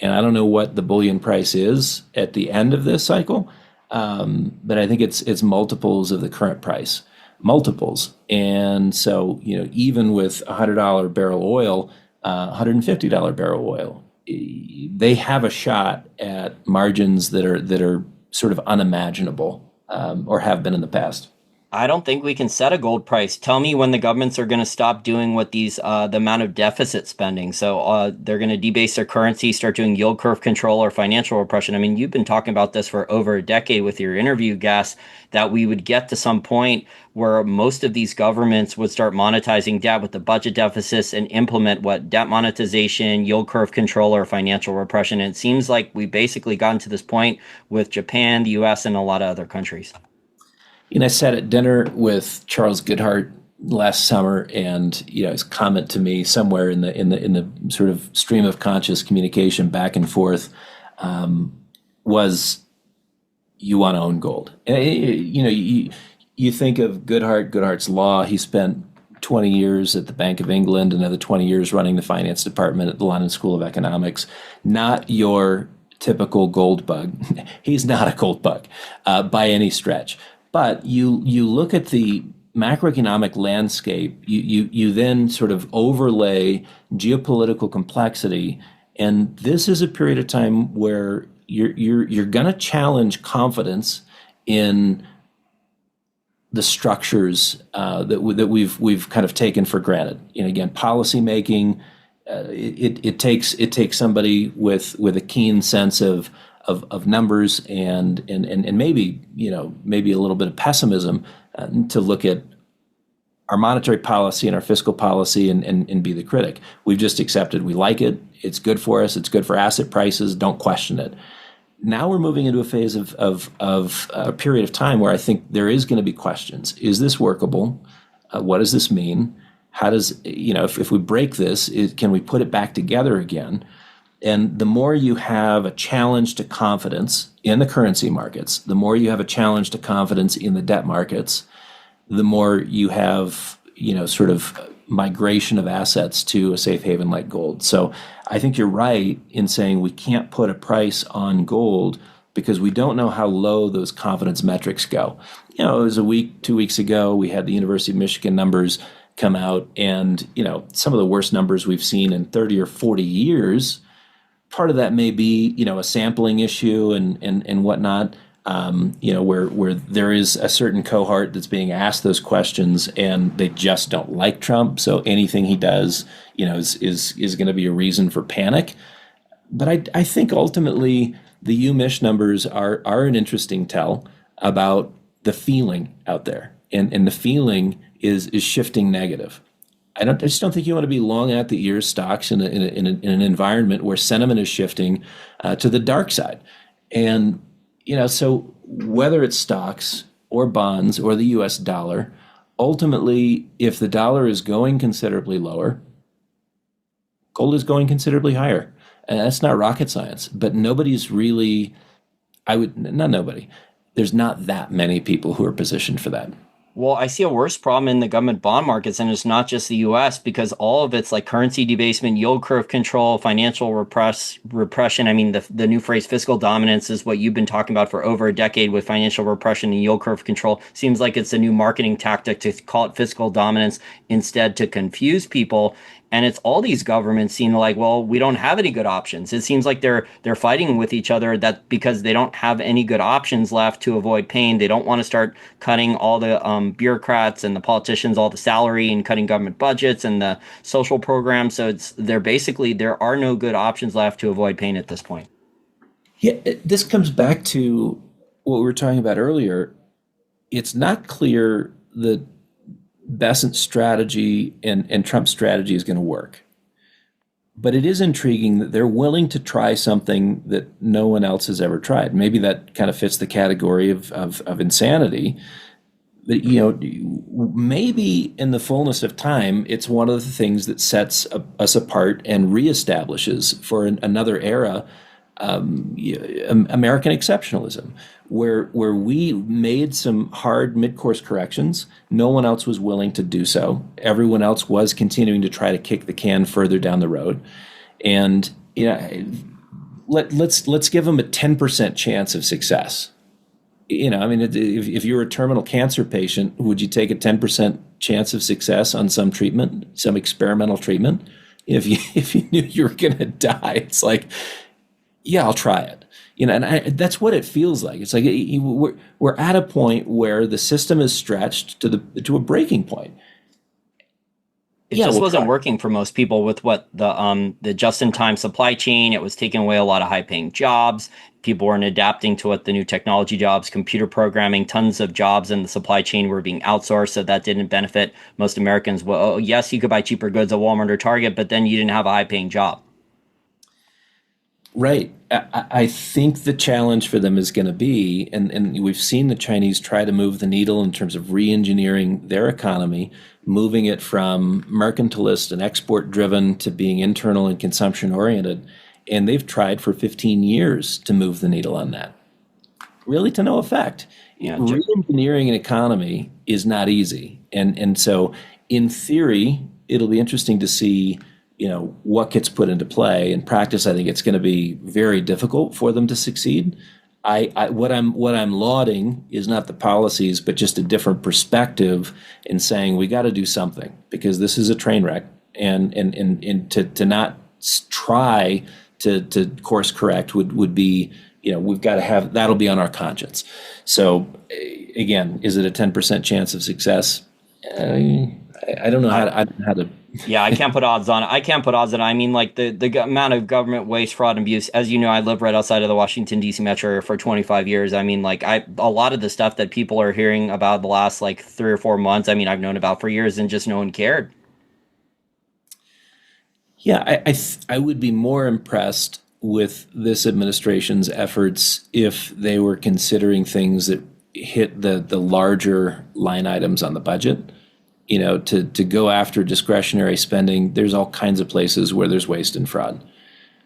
And I don't know what the bullion price is at the end of this cycle, but I think it's multiples of the current price, multiples. And so even with $100 barrel oil, $150 barrel oil, they have a shot at margins that are sort of unimaginable, or have been in the past. I don't think we can set a gold price. Tell me when the governments are going to stop doing what the amount of deficit spending. So they're going to debase their currency, start doing yield curve control or financial repression. I mean, you've been talking about this for over a decade with your interview guests, that we would get to some point where most of these governments would start monetizing debt with the budget deficits and implement what debt monetization, yield curve control, or financial repression. And it seems like we basically gotten to this point with Japan, the US, and a lot of other countries. I sat at dinner with Charles Goodhart last summer, and his comment to me somewhere in the sort of stream of conscious communication back and forth, was, "You want to own gold." And, you think of Goodhart's law. He spent 20 years at the Bank of England, another 20 years running the finance department at the London School of Economics. Not your typical gold bug. He's not a gold bug by any stretch. But you look at the macroeconomic landscape, you then sort of overlay geopolitical complexity, and this is a period of time where you're going to challenge confidence in the structures that we've kind of taken for granted. And again, policy making, it takes somebody with a keen sense of numbers and maybe maybe a little bit of pessimism to look at our monetary policy and our fiscal policy and be the critic. We've just accepted we like it. It's good for us. It's good for asset prices. Don't question it. Now we're moving into a phase of a period of time where I think there is going to be questions. Is this workable? What does this mean? How does, if we break this, can we put it back together again? And the more you have a challenge to confidence in the currency markets, the more you have a challenge to confidence in the debt markets, the more you have, sort of migration of assets to a safe haven like gold. So I think you're right in saying we can't put a price on gold because we don't know how low those confidence metrics go. It was a week, 2 weeks ago, we had the University of Michigan numbers come out, and, some of the worst numbers we've seen in 30 or 40 years. Part of that may be, a sampling issue and whatnot, where there is a certain cohort that's being asked those questions and they just don't like Trump. So anything he does, is going to be a reason for panic. But I think ultimately the UMich numbers are an interesting tell about the feeling out there, and the feeling is shifting negative. I just don't think you want to be long at the ears stocks in an environment where sentiment is shifting to the dark side. And, so whether it's stocks or bonds or the US dollar, ultimately, if the dollar is going considerably lower, gold is going considerably higher. And that's not rocket science, but nobody's really, not nobody, there's not that many people who are positioned for that. Well, I see a worse problem in the government bond markets, and it's not just the US, because all of it's like currency debasement, yield curve control, financial repression. I mean, the new phrase fiscal dominance is what you've been talking about for over a decade with financial repression and yield curve control. Seems like it's a new marketing tactic to call it fiscal dominance instead, to confuse people. And it's all these governments seem like, well, we don't have any good options. It seems like they're fighting with each other, that because they don't have any good options left to avoid pain. They don't want to start cutting all the bureaucrats and the politicians, all the salary, and cutting government budgets and the social programs. So there are no good options left to avoid pain at this point. Yeah, this comes back to what we were talking about earlier. It's not clear that Besant's strategy and Trump's strategy is going to work. But it is intriguing that they're willing to try something that no one else has ever tried. Maybe that kind of fits the category of insanity. But, maybe in the fullness of time, it's one of the things that sets us apart and reestablishes for another era, American exceptionalism, where we made some hard mid-course corrections. No one else was willing to do so. Everyone else was continuing to try to kick the can further down the road. And let's give them a 10% chance of success. I mean, if you're a terminal cancer patient, would you take a 10% chance of success on some treatment, some experimental treatment? If you knew you were going to die, it's like, yeah, I'll try it. And that's what it feels like. It's like we're at a point where the system is stretched to a breaking point. It just wasn't working for most people with what the just-in-time supply chain. It was taking away a lot of high-paying jobs. People weren't adapting to what the new technology jobs, computer programming, tons of jobs in the supply chain were being outsourced. So that didn't benefit most Americans. Well, yes, you could buy cheaper goods at Walmart or Target, but then you didn't have a high-paying job. Right. I think the challenge for them is going to be, and we've seen the Chinese try to move the needle in terms of re-engineering their economy, moving it from mercantilist and export driven to being internal and consumption oriented. And they've tried for 15 years to move the needle on that. Really to no effect. Yeah, re-engineering an economy is not easy. And so in theory, it'll be interesting to see what gets put into play. In practice, I think it's going to be very difficult for them to succeed. What I'm lauding is not the policies, but just a different perspective in saying we got to do something because this is a train wreck, and to not try to course correct would be, we've got to have, that'll be on our conscience. So again, is it a 10% chance of success? I don't know how to. Yeah, I can't put odds on it. I mean, like the amount of government waste, fraud, and abuse. As you know, I live right outside of the Washington, D.C. metro area for 25 years. I mean, like a lot of the stuff that people are hearing about the last like 3 or 4 months, I mean, I've known about for years and just no one cared. Yeah, I would be more impressed with this administration's efforts if they were considering things that hit the larger line items on the budget. To go after discretionary spending, there's all kinds of places where there's waste and fraud.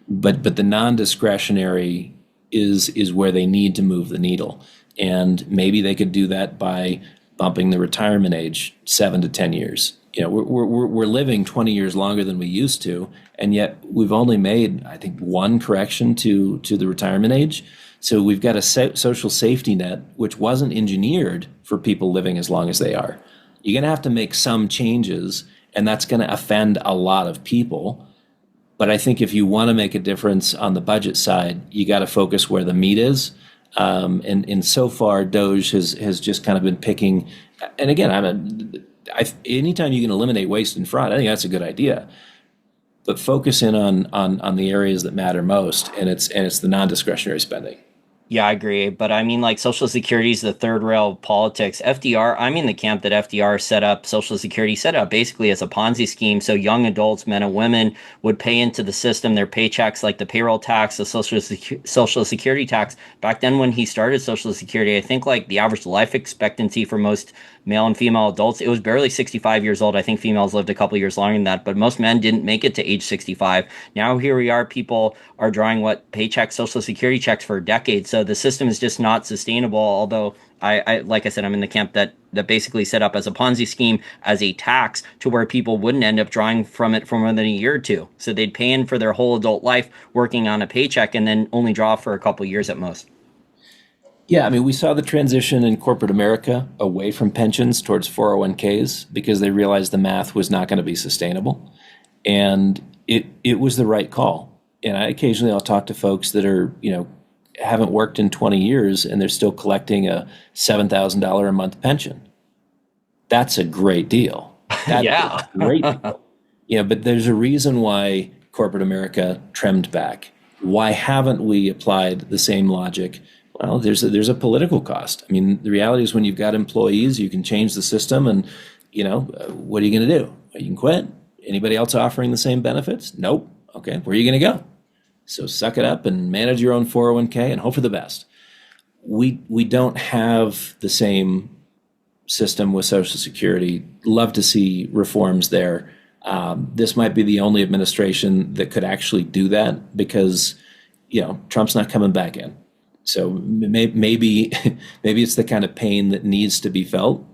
But the non-discretionary is where they need to move the needle. And maybe they could do that by bumping the retirement age 7 to 10 years. We're living 20 years longer than we used to, and yet we've only made, I think, one correction to the retirement age. So we've got a social safety net which wasn't engineered for people living as long as they are. You're going to have to make some changes, and that's going to offend a lot of people. But I think if you want to make a difference on the budget side, you got to focus where the meat is. And so far, Doge has just kind of been picking. And again, anytime you can eliminate waste and fraud, I think that's a good idea. But focus in on the areas that matter most, and it's the non-discretionary spending. Yeah, I agree. But I mean, like, Social Security is the third rail of politics. FDR, I'm in the camp that FDR set up Social Security, set up basically as a Ponzi scheme. So young adults, men and women, would pay into the system their paychecks, like the payroll tax, the Social Security tax. Back then, when he started Social Security, I think like the average life expectancy for most male and female adults, it was barely 65 years old. I think females lived a couple years longer than that, but most men didn't make it to age 65. Now here we are, people are drawing paychecks, Social Security checks for decades. So the system is just not sustainable. Although I like I said, I'm in the camp that basically set up as a Ponzi scheme, as a tax, to where people wouldn't end up drawing from it for more than a year or two. So they'd pay in for their whole adult life working on a paycheck and then only draw for a couple years at most. Yeah, I mean, we saw the transition in corporate America away from pensions towards 401ks because they realized the math was not going to be sustainable. And it was the right call. And I'll talk to folks that are, haven't worked in 20 years and they're still collecting a $7,000 a month pension. That's a great deal. That's Yeah. a great deal. But there's a reason why corporate America trimmed back. Why haven't we applied the same logic? Well, there's a political cost. I mean, the reality is when you've got employees, you can change the system, and what are you going to do? You can quit. Anybody else offering the same benefits? Nope. Okay, where are you going to go? So suck it up and manage your own 401k and hope for the best. We don't have the same system with Social Security. Love to see reforms there. This might be the only administration that could actually do that because, Trump's not coming back in. So maybe it's the kind of pain that needs to be felt.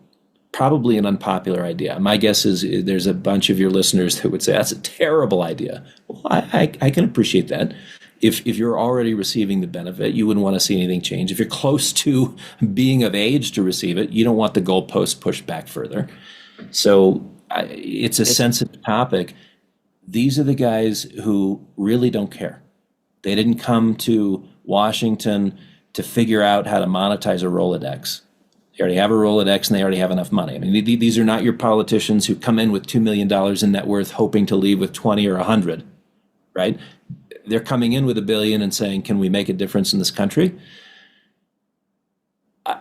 Probably an unpopular idea. My guess is there's a bunch of your listeners that would say that's a terrible idea. Well, I can appreciate that. If you're already receiving the benefit, you wouldn't want to see anything change. If you're close to being of age to receive it, you don't want the goalpost pushed back further. So it's a sensitive topic. These are the guys who really don't care. They didn't come to Washington to figure out how to monetize a Rolodex. They already have a Rolodex and they already have enough money. I mean, these are not your politicians who come in with $2 million in net worth hoping to leave with 20 or 100, right? They're coming in with $1 billion and saying, can we make a difference in this country?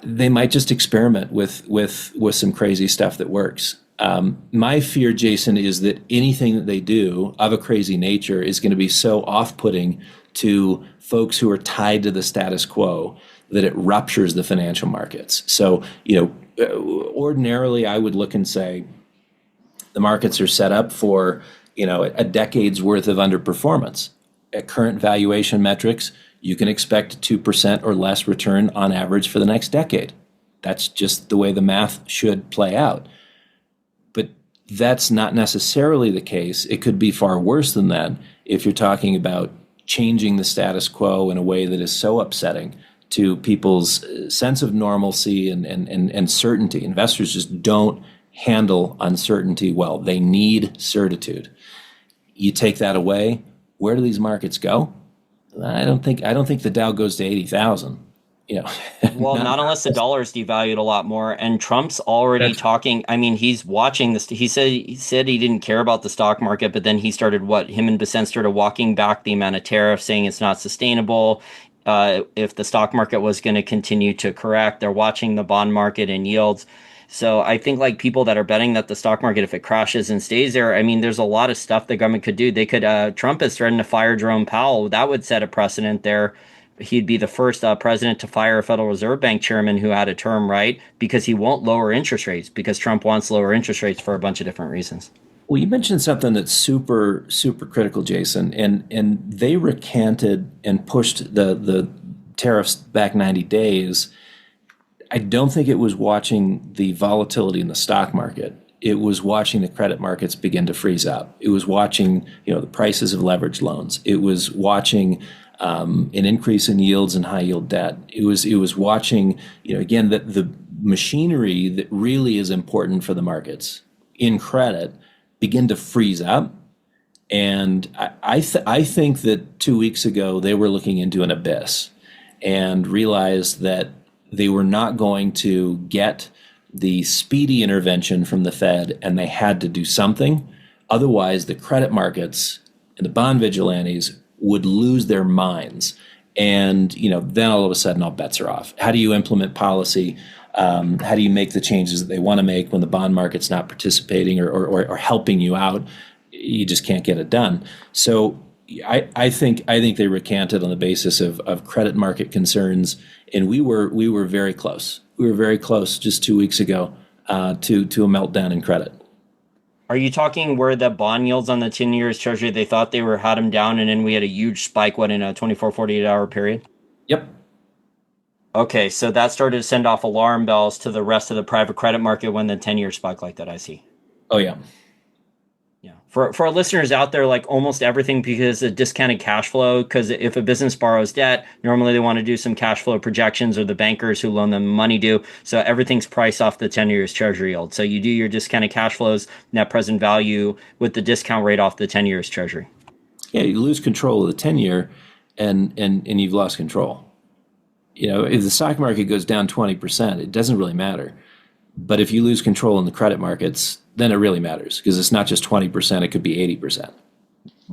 They might just experiment with some crazy stuff that works. My fear, Jason, is that anything that they do of a crazy nature is going to be so off-putting to folks who are tied to the status quo that it ruptures the financial markets. So, ordinarily I would look and say the markets are set up for, a decade's worth of underperformance. At current valuation metrics, you can expect 2% or less return on average for the next decade. That's just the way the math should play out. But that's not necessarily the case. It could be far worse than that if you're talking about changing the status quo in a way that is so upsetting to people's sense of normalcy and certainty. Investors just don't handle uncertainty well. They need certitude. You take that away, where do these markets go? I don't think the Dow goes to 80,000. Well, not unless the dollar's devalued a lot more. And Trump's already talking. I mean, he's watching this. He said he didn't care about the stock market, but then he started him and Bessent started walking back the amount of tariffs, saying it's not sustainable. If the stock market was going to continue to correct, they're watching the bond market and yields. So I think people that are betting that the stock market, if it crashes and stays there, I mean, there's a lot of stuff the government could do. They could, Trump is threatening to fire Jerome Powell. That would set a precedent there. He'd be the first president to fire a Federal Reserve Bank chairman who had a term, right? Because he won't lower interest rates because Trump wants lower interest rates for a bunch of different reasons. Well, you mentioned something that's super, super critical, Jason, and they recanted and pushed the tariffs back 90 days. I don't think it was watching the volatility in the stock market. It was watching the credit markets begin to freeze up. It was watching, the prices of leveraged loans. It was watching an increase in yields and high yield debt. It was watching, again, the machinery that really is important for the markets in credit begin to freeze up. And I think that 2 weeks ago they were looking into an abyss and realized that they were not going to get the speedy intervention from the Fed, and they had to do something. Otherwise, the credit markets and the bond vigilantes would lose their minds. And, then all of a sudden all bets are off. How do you implement policy? How do you make the changes that they want to make when the bond market's not participating or helping you out? You just can't get it done. So I think they recanted on the basis of credit market concerns, and we were very close. We were very close just 2 weeks ago to a meltdown in credit. Are you talking where the bond yields on the 10 years Treasury, they thought they had them down, and then we had a huge spike, in a 24, 48-hour period? Yep. Okay, so that started to send off alarm bells to the rest of the private credit market when the 10-year spike like that, I see. Oh, yeah. Yeah. For our listeners out there, almost everything because of discounted cash flow, because if a business borrows debt, normally they want to do some cash flow projections, or the bankers who loan them money do. So everything's priced off the 10 years Treasury yield. So you do your discounted cash flows, net present value with the discount rate off the 10 years Treasury. Yeah, you lose control of the 10-year and you've lost control. If the stock market goes down 20%, it doesn't really matter. But if you lose control in the credit markets, then it really matters, because it's not just 20%, it could be 80%.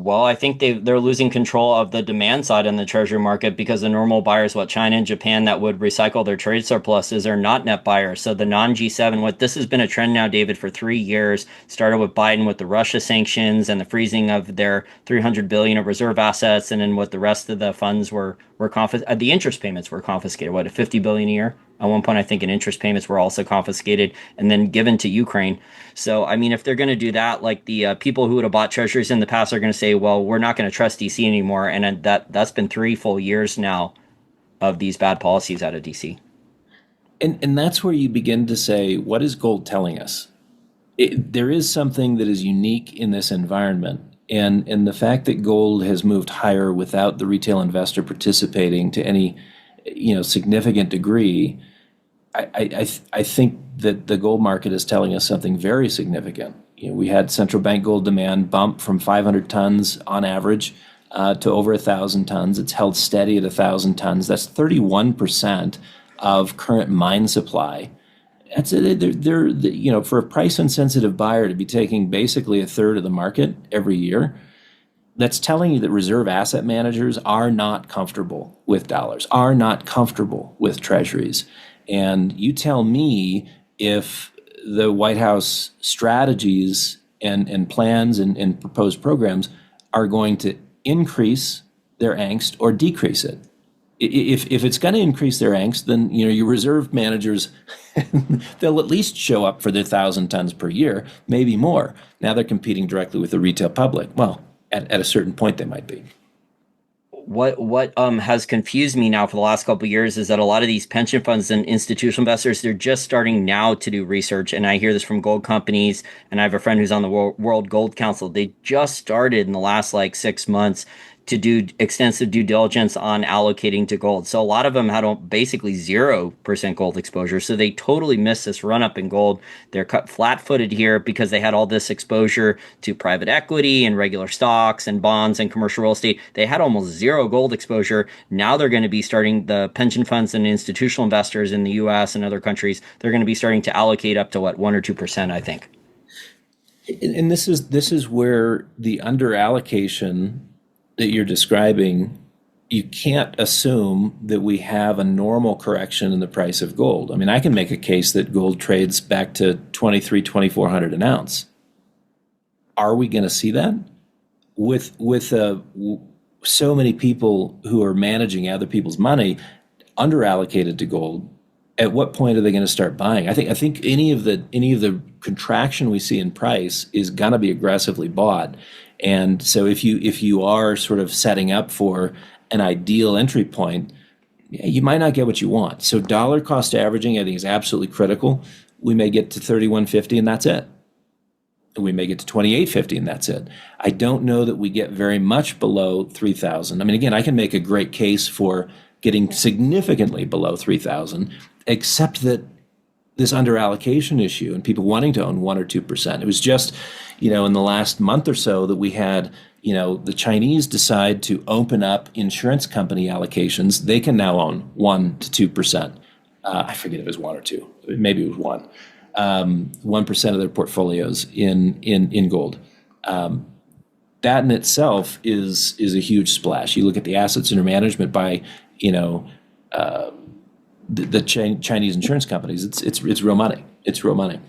Well, I think they're losing control of the demand side in the treasury market because the normal buyers, what China and Japan that would recycle their trade surpluses, are not net buyers. So the non G7, what this has been a trend now, David, for 3 years. Started with Biden with the Russia sanctions and the freezing of their 300 billion of reserve assets, and then what the rest of the funds were the interest payments were confiscated. What, 50 billion a year? At one point, I think in interest payments were also confiscated and then given to Ukraine. So, I mean, if they're going to do that, like the people who would have bought treasuries in the past are going to say, well, we're not going to trust DC anymore. And that's been 3 full years now of these bad policies out of DC. And that's where you begin to say, what is gold telling us? There is something that is unique in this environment. And the fact that gold has moved higher without the retail investor participating to any significant degree, I think that the gold market is telling us something very significant. We had central bank gold demand bump from 500 tons on average to over 1,000 tons. It's held steady at 1,000 tons. That's 31% of current mine supply. That's for a price insensitive buyer to be taking basically a third of the market every year. That's telling you that reserve asset managers are not comfortable with dollars, are not comfortable with treasuries. And you tell me if the White House strategies and plans and proposed programs are going to increase their angst or decrease it. If it's going to increase their angst, then your reserve managers, they'll at least show up for their 1,000 tons per year, maybe more. Now they're competing directly with the retail public. Well, at a certain point they might be. What has confused me now for the last couple of years is that a lot of these pension funds and institutional investors, they're just starting now to do research. And I hear this from gold companies, and I have a friend who's on the World Gold Council. They just started in the last 6 months to do extensive due diligence on allocating to gold. So a lot of them had basically 0% gold exposure. So they totally missed this run up in gold. They're cut flat footed here because they had all this exposure to private equity and regular stocks and bonds and commercial real estate. They had almost zero gold exposure. Now they're going to be starting, the pension funds and institutional investors in the US and other countries, they're going to be starting to allocate up to 1 or 2%, I think. And this is where the under allocation that you're describing, you can't assume that we have a normal correction in the price of gold. I mean, I can make a case that gold trades back to 2,400 an ounce. Are we going to see that? With so many people who are managing other people's money under allocated to gold, at what point are they going to start buying? I think any of the contraction we see in price is going to be aggressively bought. And so if you are sort of setting up for an ideal entry point, you might not get what you want. So dollar cost averaging, I think, is absolutely critical. We may get to 31.50 and that's it. We may get to 28.50 and that's it. I don't know that we get very much below 3,000. I mean, again, I can make a great case for getting significantly below 3,000, except that this under allocation issue and people wanting to own 1 or 2%. It was just, in the last month or so that we had, the Chinese decide to open up insurance company allocations. They can now own 1 to 2%. I forget if it was 1 or 2. Maybe it was 1. 1% of their portfolios in gold. That in itself is a huge splash. You look at the assets under management by, the Chinese insurance companies. It's real money. It's real money.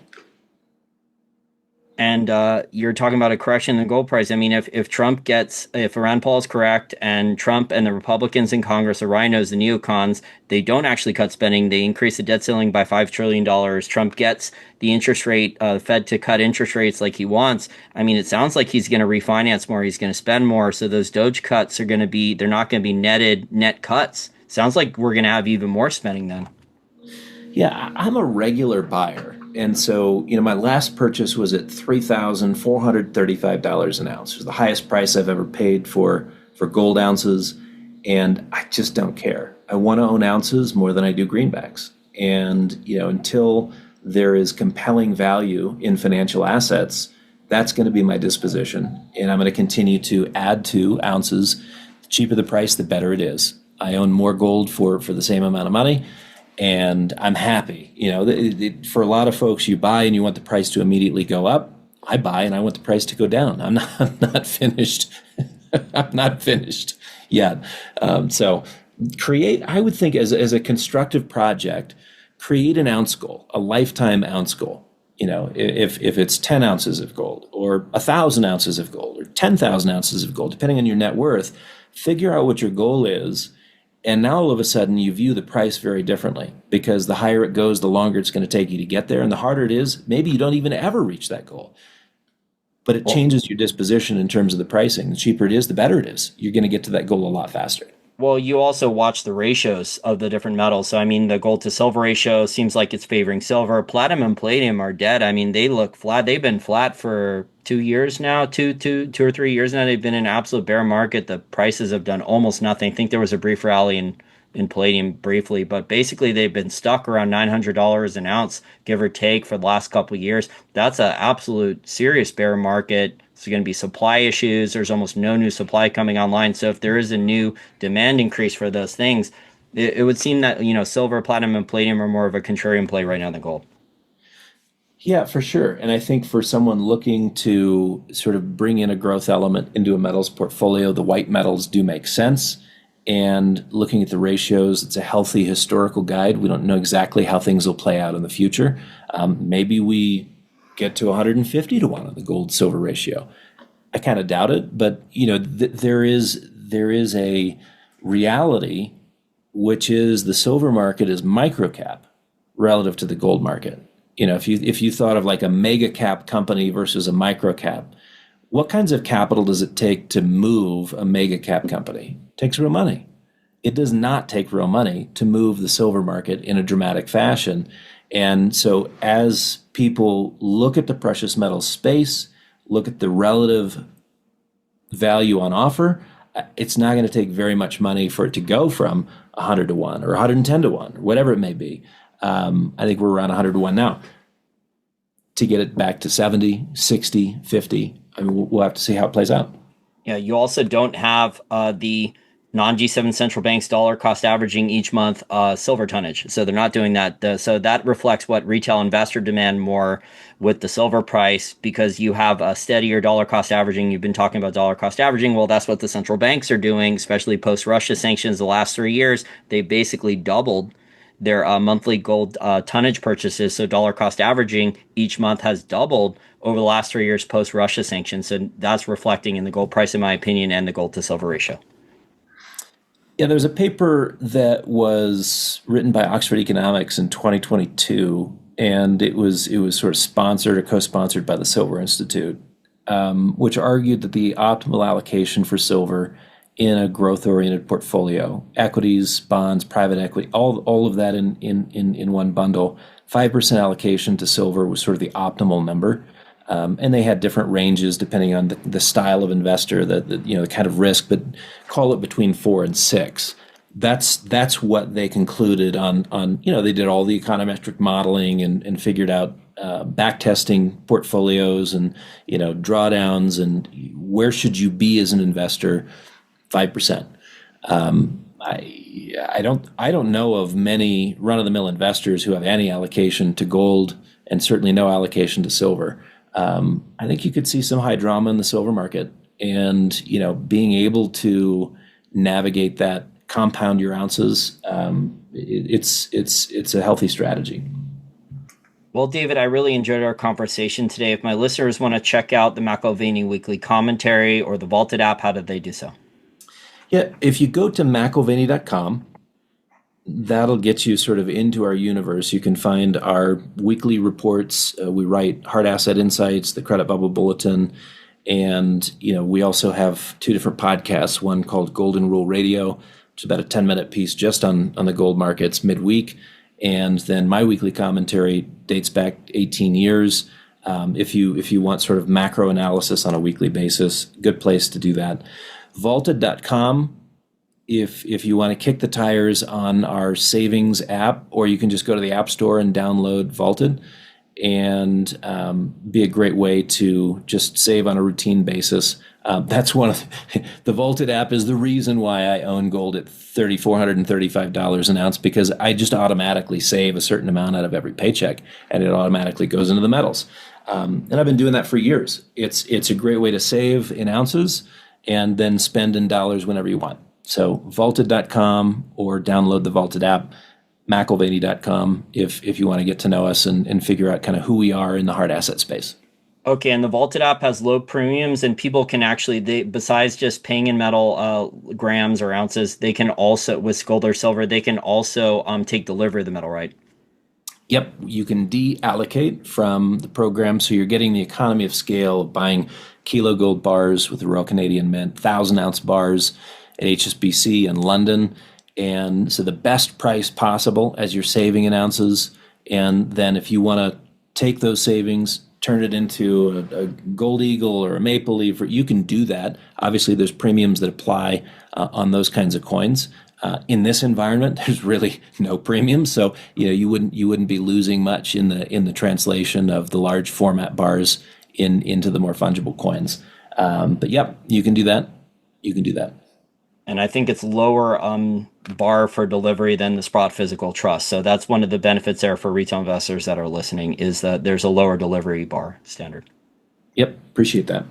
And you're talking about a correction in the gold price. I mean, if Iran Paul is correct, and Trump and the Republicans in Congress, the rhinos, the neocons, they don't actually cut spending. They increase the debt ceiling by $5 trillion. Trump gets the interest rate, Fed to cut interest rates like he wants. I mean, it sounds like he's going to refinance more. He's going to spend more. So those Doge cuts they're not going to be net cuts. Sounds like we're going to have even more spending then. Yeah, I'm a regular buyer. And so, my last purchase was at $3,435 an ounce. It was the highest price I've ever paid for gold ounces. And I just don't care. I want to own ounces more than I do greenbacks. And, until there is compelling value in financial assets, that's going to be my disposition. And I'm going to continue to add to ounces. The cheaper the price, the better it is. I own more gold for the same amount of money. And I'm happy. For a lot of folks, you buy and you want the price to immediately go up. I buy and I want the price to go down. I'm not finished. I'm not finished yet. So create, I would think as a constructive project, create an ounce goal, a lifetime ounce goal. If it's 10 ounces of gold or 1,000 ounces of gold or 10,000 ounces of gold, depending on your net worth, figure out what your goal is. And now all of a sudden you view the price very differently, because the higher it goes, the longer it's going to take you to get there. And the harder it is, maybe you don't even ever reach that goal. But it Well, changes your disposition in terms of the pricing. The cheaper it is, the better it is. You're going to get to that goal a lot faster. Well, you also watch the ratios of the different metals. So, I mean, the gold to silver ratio seems like it's favoring silver. Platinum and palladium are dead. I mean, they look flat. They've been flat for 2 years now, two or 3 years now. They've been in an absolute bear market. The prices have done almost nothing. I think there was a brief rally in palladium briefly, but basically they've been stuck around $900 an ounce, give or take, for the last couple of years. That's an absolute serious bear market. There's going to be supply issues. There's almost no new supply coming online. So if there is a new demand increase for those things, it would seem that, silver, platinum, and palladium are more of a contrarian play right now than gold. Yeah, for sure. And I think for someone looking to sort of bring in a growth element into a metals portfolio, the white metals do make sense. And looking at the ratios, it's a healthy historical guide. We don't know exactly how things will play out in the future. Maybe we get to 150 to 1 on the gold silver ratio. I kind of doubt it, but there is a reality, which is the silver market is microcap relative to the gold market. If you thought of like a mega cap company versus a micro cap, what kinds of capital does it take to move a mega cap company? It takes real money. It does not take real money to move the silver market in a dramatic fashion. And so as people look at the precious metals space, look at the relative value on offer, it's not going to take very much money for it to go from 100 to 1 or 110 to 1, or whatever it may be. I think we're around 100 to 1 now. To get it back to 70, 60, 50, I mean, we'll have to see how it plays out. Yeah, you also don't have the non-G7 central banks dollar cost averaging each month silver tonnage. So they're not doing that. So that reflects what retail investor demand more with the silver price, because you have a steadier dollar cost averaging. You've been talking about dollar cost averaging. Well, that's what the central banks are doing, especially post-Russia sanctions the last 3 years. They basically doubled their monthly gold tonnage purchases. So dollar cost averaging each month has doubled over the last 3 years post-Russia sanctions. So that's reflecting in the gold price, in my opinion, and the gold to silver ratio. Yeah, there's a paper that was written by Oxford Economics in 2022, and it was sort of sponsored or co-sponsored by the Silver Institute, which argued that the optimal allocation for silver in a growth-oriented portfolio, equities, bonds, private equity, all of that in one bundle, 5% allocation to silver was sort of the optimal number. And they had different ranges depending on the style of investor, the kind of risk, but call it between 4 and 6. That's what they concluded on. They did all the econometric modeling and figured out back testing portfolios and drawdowns and where should you be as an investor. 5%. I don't know of many run-of-the-mill investors who have any allocation to gold and certainly no allocation to silver. I think you could see some high drama in the silver market, and being able to navigate that, compound your ounces. It's a healthy strategy. Well, David, I really enjoyed our conversation today. If my listeners want to check out the McAlvany weekly commentary or the Vaulted app, how did they do so? Yeah, if you go to McAlvany.com, that'll get you sort of into our universe. You can find our weekly reports. We write Hard Asset Insights, the Credit Bubble Bulletin, and we also have 2 different podcasts. One called Golden Rule Radio, which is about a 10-minute piece just on the gold markets midweek, and then my weekly commentary dates back 18 years. If you want sort of macro analysis on a weekly basis, good place to do that. Vaulted.com. If you want to kick the tires on our savings app, or you can just go to the App Store and download Vaulted. and be a great way to just save on a routine basis. That's one of the Vaulted app is the reason why I own gold at $3,435 an ounce, because I just automatically save a certain amount out of every paycheck, and it automatically goes into the metals. And I've been doing that for years. It's a great way to save in ounces and then spend in dollars whenever you want. So vaulted.com, or download the Vaulted app, McAlvany.com, if you want to get to know us and figure out kind of who we are in the hard asset space. Okay, and the Vaulted app has low premiums, and people can actually, besides just paying in metal grams or ounces, they can also, with gold or silver, they can also take delivery of the metal, right? Yep, you can deallocate from the program, so you're getting the economy of scale of buying kilo gold bars with the Royal Canadian Mint, 1,000-ounce bars at HSBC in London, and so the best price possible as you're saving in ounces. And then if you want to take those savings, turn it into a gold eagle or a maple leaf, you can do that. Obviously, there's premiums that apply on those kinds of coins. In this environment, there's really no premium, so you wouldn't be losing much in the translation of the large format bars into the more fungible coins. But yep, you can do that. You can do that. And I think it's lower bar for delivery than the Sprott Physical Trust. So that's one of the benefits there for retail investors that are listening, is that there's a lower delivery bar standard. Yep, appreciate that.